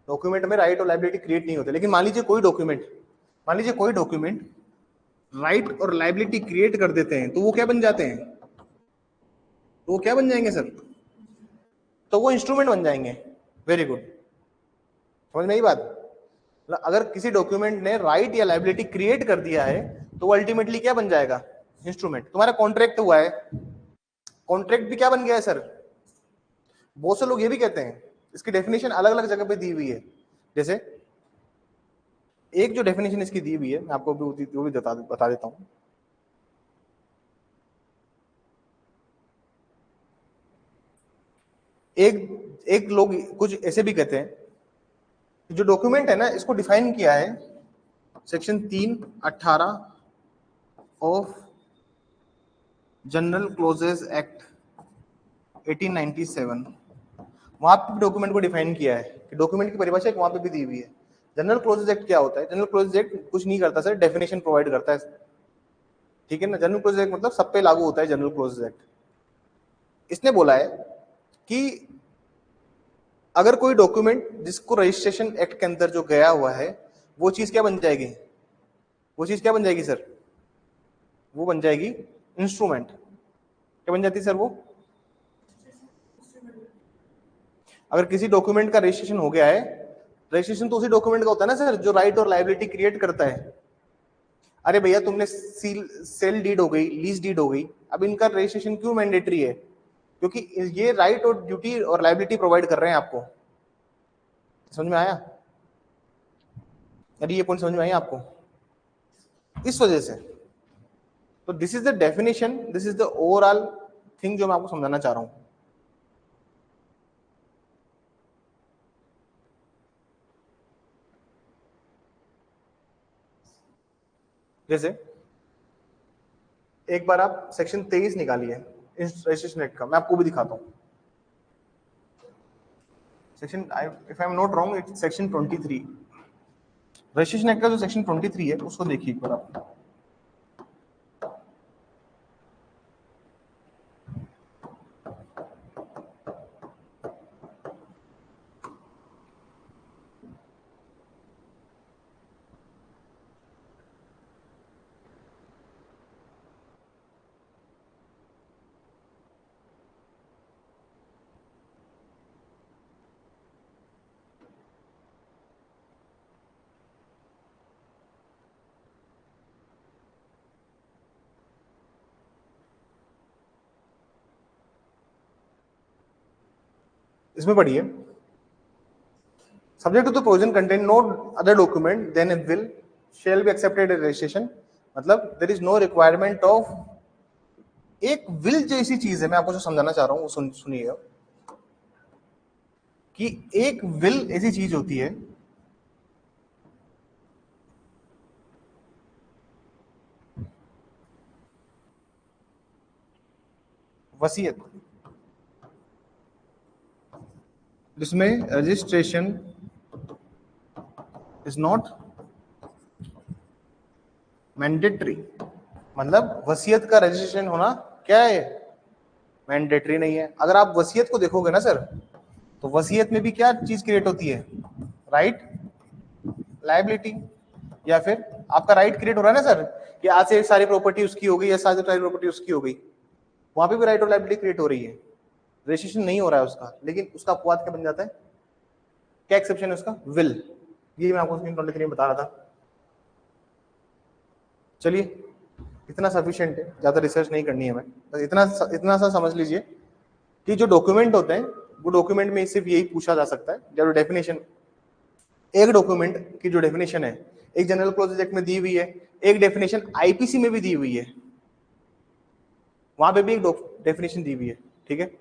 डॉक्यूमेंट में राइट और लायबिलिटी क्रिएट नहीं होते, लेकिन मान लीजिए कोई डॉक्यूमेंट राइट और लायबिलिटी क्रिएट कर देते हैं, तो वो क्या बन जाते हैं? तो वो क्या बन जाएंगे सर? तो वो इंस्ट्रूमेंट बन जाएंगे। वेरी गुड, समझ में आई बात? अगर किसी डॉक्यूमेंट ने राइट या लायबिलिटी क्रिएट कर दिया है तो वो अल्टीमेटली क्या बन जाएगा? इंस्ट्रूमेंट। तुम्हारा कॉन्ट्रैक्ट हुआ है, कॉन्ट्रैक्ट भी क्या बन गया है सर? बहुत से लोग ये भी कहते हैं, इसकी डेफिनेशन अलग अलग जगह पे दी हुई है। जैसे एक जो डेफिनेशन इसकी दी हुई है, मैं आपको वो भी बता देता हूं। एक लोग कुछ ऐसे भी कहते हैं, जो डॉक्यूमेंट है ना, इसको डिफाइन किया है section 318 of general clauses act 1897, वहां पे डॉक्यूमेंट को डिफाइन किया है कि डॉक्यूमेंट की परिभाषा वहां पे भी दी हुई है। जनरल क्लोजेस एक्ट क्या होता है? जनरल क्लोजेस एक्ट कुछ नहीं करता सर, डेफिनेशन प्रोवाइड करता है, ठीक है ना। जनरल क्लोजेस एक्ट मतलब सब पे लागू होता है जनरल क्लोजेस एक्ट। इसने बोला है कि अगर कोई डॉक्यूमेंट जिसको रजिस्ट्रेशन एक्ट के अंदर जो गया हुआ है, वो चीज क्या बन जाएगी? सर? वो बन जाएगी इंस्ट्रूमेंट। क्या बन जाती है सर वो? अगर किसी डॉक्यूमेंट का रजिस्ट्रेशन हो गया है, रजिस्ट्रेशन तो उसी डॉक्यूमेंट का होता है ना सर, जो राइट और लायबिलिटी क्रिएट करता है। अरे भैया, तुमने सेल डीड हो गई, लीज डीड हो गई, अब इनका रजिस्ट्रेशन क्यों मैंडेटरी है? क्योंकि ये राइट और ड्यूटी और लायबिलिटी प्रोवाइड कर रहे हैं आपको। समझ में आया? अरे ये पॉइंट समझ में आया आपको? इस वजह से तो this is the definition, this is the overall thing जो मैं आपको समझाना चाह रहा हूं। जैसे एक बार आप सेक्शन 23 निकालिए रजिस्ट्रेशन एक्ट का, मैं आपको भी दिखाता हूं। Section if I am not wrong it's section 23 registration act का जो सेक्शन 23 है उसको देखिए एक बार आप। इसमें पढ़िए subject to the provision contain no other document than a will shall be accepted in registration. मतलब there is no requirement of, एक विल जैसी चीज है, मैं आपको जो समझाना चाह रहा हूं वो सुनिएगा कि एक विल ऐसी चीज होती है वसीयत जिसमें रजिस्ट्रेशन इज नॉट मैंडेटरी। मतलब वसीयत का रजिस्ट्रेशन होना क्या है, मैंडेटरी नहीं है। अगर आप वसीयत को देखोगे ना सर, तो वसीयत में भी क्या चीज क्रिएट होती है, राइट, लायबिलिटी, या फिर आपका राइट क्रिएट हो रहा है ना सर कि आज से सारी प्रॉपर्टी उसकी हो गई या सारी प्रॉपर्टी उसकी हो गई, वहां पे भी राइट और लायबिलिटी क्रिएट हो रही है। रजिस्ट्रेशन नहीं हो रहा है उसका, लेकिन उसका अपवाद क्या बन जाता है, क्या एक्सेप्शन है उसका, विल। ये मैं आपको 23 में बता रहा था। चलिए इतना सफिशिएंट है, ज्यादा रिसर्च नहीं करनी है हमें, बस इतना सा समझ लीजिए कि जो डॉक्यूमेंट होते हैं वो डॉक्यूमेंट में सिर्फ यही पूछा जा सकता है जब डेफिनेशन, एक डॉक्यूमेंट की जो डेफिनेशन है एक जनरल क्लॉजेज एक्ट में दी हुई है, एक डेफिनेशन आईपीसी में भी दी हुई है, वहां पे भी एक डेफिनेशन दी हुई है। ठीक है,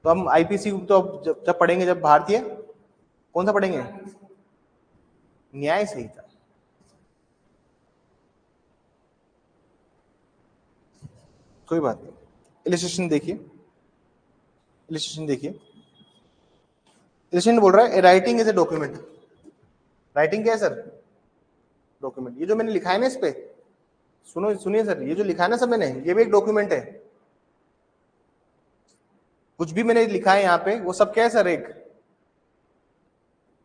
तो हम आईपीसी तो जब पढ़ेंगे, जब भारतीय कौन सा पढ़ेंगे, न्याय संहिता। कोई बात नहीं, इलस्ट्रेशन देखिए, इलस्ट्रेशन देखिए, इलस्ट्रेशन बोल रहा है writing is a document. Writing क्या है सर, डॉक्यूमेंट। ये जो मैंने लिखा है ना इस पे, सुनिए सर, ये जो लिखा है ना सर मैंने, ये भी एक डॉक्यूमेंट है। कुछ भी मैंने लिखा है यहाँ पे वो सब क्या है सर, एक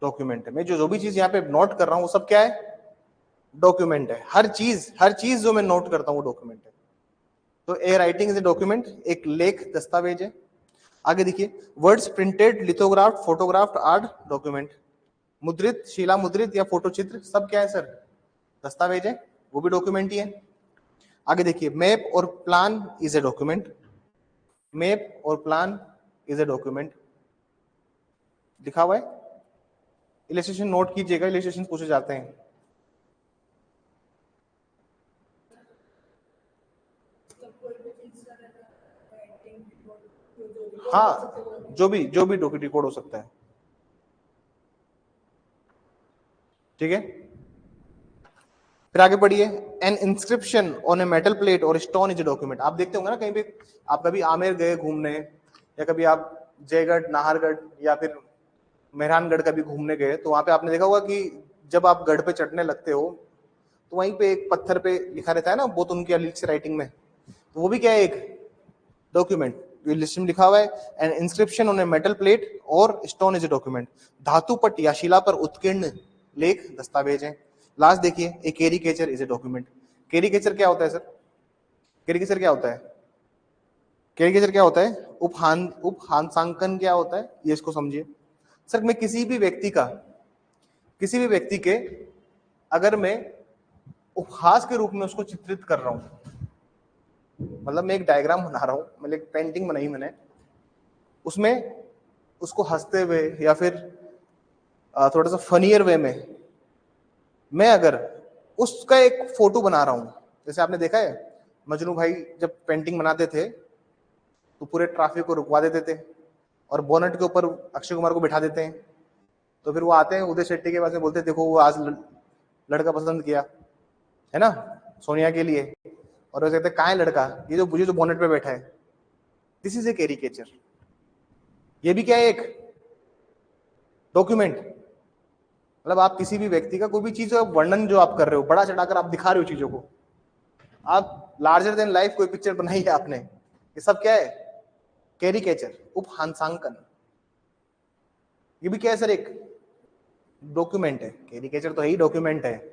डॉक्यूमेंट है। मैं जो भी चीज यहाँ पे नोट कर रहा हूँ वो सब क्या है, डॉक्यूमेंट है। हर चीज जो मैं नोट करता हूँ वो डॉक्यूमेंट है। तो ए राइटिंग इज ए डॉक्यूमेंट, एक लेख दस्तावेज है। आगे देखिए, words printed, lithograph, photographed art document. मुद्रित, शिला मुद्रित या फोटो चित्र सब क्या है सर, दस्तावेज है, वो भी डॉक्यूमेंट ही है। आगे देखिए, मैप और plan is a document. Map और प्लान इज ए डॉक्यूमेंट लिखा हुआ है। इलस्ट्रेशन नोट कीजिएगा, इलस्ट्रेशन पूछे जाते हैं। हाँ, जो भी डॉक्यूमेंट रिकॉर्ड हो सकता है। ठीक है, फिर आगे पढ़िए, N inscription on a metal plate और स्टोन इज ए डॉक्यूमेंट। आप देखते होंगे ना कहीं पे, आप कभी आमेर गए घूमने, या कभी आप जयगढ़, नाहरगढ़ या फिर मेहरानगढ़ कभी घूमने गए, तो वहां पे आपने देखा होगा कि जब आप गढ़ पे चढ़ने लगते हो तो वहीं पे एक पत्थर पे लिखा रहता है ना, बहुत उनकी लिख से राइटिंग में, तो वो भी क्या है, एक डॉक्यूमेंट। लिस्ट में लिखा हुआ है N inscription on a metal plate और स्टोन इज ए डॉक्यूमेंट। धातु पट या शिला पर उत्कीर्ण लेख दस्तावेज है। लास्ट देखिए, a caricature is a document. Caricature क्या होता है सर, कैरिकेचर क्या होता है, कैरिकेचर क्या होता है, उपहांसांकन क्या होता है, ये इसको समझिए सर। मैं किसी भी व्यक्ति के अगर मैं उपहास के रूप में उसको चित्रित कर रहा हूं, मतलब मैं एक डायग्राम बना रहा हूं, मतलब एक पेंटिंग बनाई मैंने, उसमें उसको हंसते हुए या फिर थोड़ा सा फनियर वे में मैं अगर उसका एक फोटो बना रहा हूं, जैसे आपने देखा है मजनू भाई जब पेंटिंग बनाते थे तो पूरे ट्रैफिक को रुकवा देते थे और बोनट के ऊपर अक्षय कुमार को बिठा देते हैं, तो फिर वो आते हैं उदय शेट्टी के पास में, बोलते हैं देखो वो आज लड़का पसंद किया है ना सोनिया के लिए, और वो कहते हैं कहाँ है लड़का, ये जो बोनट पे बैठा है। This is a caricature. ये भी क्या है, एक डॉक्यूमेंट मतलब आप किसी भी व्यक्ति का कोई भी चीज का वर्णन जो आप कर रहे हो, बड़ा चढ़ाकर आप दिखा रहे हो चीजों को, आप लार्जर देन लाइफ कोई पिक्चर बनाई है आपने, ये सब क्या है? कैरिकेचर, उपहांसांकन। ये भी क्या है सर? एक डॉक्यूमेंट है। कैरिकेचर तो है ही, डॉक्यूमेंट है।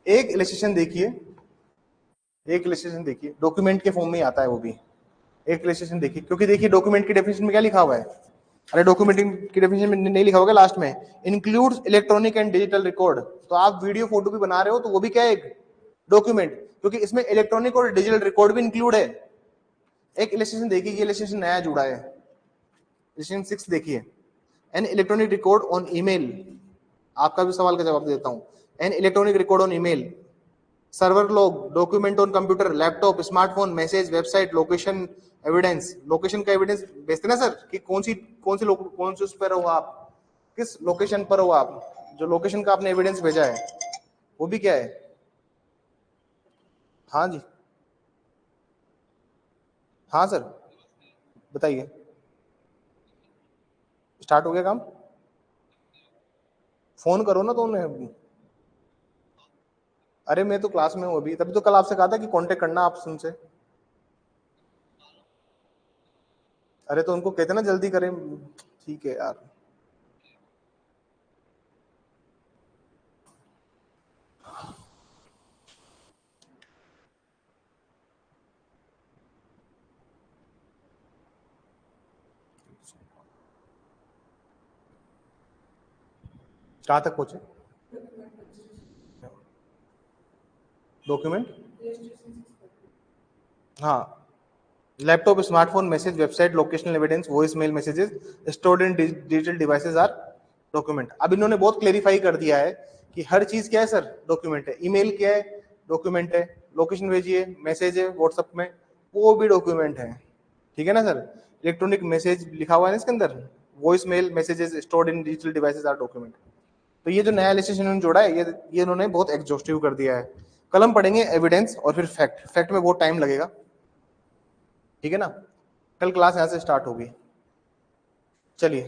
एक इलस्ट्रेशन देखिए, एक इलस्ट्रेशन देखिए, डॉक्यूमेंट के फॉर्म में ही आता है वो भी। एक इलस्ट्रेशन देखिए, क्योंकि देखिए डॉक्यूमेंट की डेफिनेशन में क्या लिखा हुआ है? अरे डॉक्यूमेंट की डेफिनेशन में नहीं लिखा होगा लास्ट में, includes electronic and digital record. तो आप वीडियो फोटो भी बना रहे हो तो वो भी क्या है? एक डॉक्यूमेंट, क्योंकि इसमें इलेक्ट्रॉनिक और डिजिटल रिकॉर्ड भी इंक्लूड है। एक इलस्ट्रेशन देखिए, ये इलस्ट्रेशन नया जुड़ा है, इलस्ट्रेशन 6 देखिए, an electronic record on email. आपका भी सवाल का जवाब देता हूं। An electronic record on email, server log, document on computer, laptop, smartphone, message, website, location evidence. Location का एविडेंस भेजते ना सर कि कौन से उस पर हो आप, किस लोकेशन पर हो आप, जो लोकेशन का आपने एविडेंस भेजा है वो भी क्या है? हाँ जी, हाँ सर बताइए। स्टार्ट हो गया काम? फोन करो ना तो उन्हें। अरे मैं तो क्लास में हूँ अभी, तभी तो कल आपसे कहा था कि कांटेक्ट करना आप उनसे। अरे तो उनको कहते ना जल्दी करें। ठीक है यार। कहाँ तक पहुंचे? डॉक्यूमेंट, हाँ, laptop, smartphone, message, website, locational evidence, voice mail messages stored in digital devices are document. अब इन्होंने बहुत क्लेरिफाई कर दिया है कि हर चीज क्या है सर? डॉक्यूमेंट है। ईमेल क्या है? डॉक्यूमेंट है। लोकेशन भेजिए, मैसेज है व्हाट्सएप में, वो भी डॉक्यूमेंट है। ठीक है ना सर? इलेक्ट्रॉनिक मैसेज लिखा हुआ है ना इसके अंदर, voice mail messages stored in digital devices are document. तो ये जो नया लिस्टेशन इन्होंने जोड़ा है, ये इन्होंने बहुत एग्जॉस्टिव कर दिया है। कल हम पढ़ेंगे एविडेंस और फिर फैक्ट। फैक्ट में बहुत टाइम लगेगा, ठीक है ना? कल क्लास यहाँ से स्टार्ट होगी। चलिए।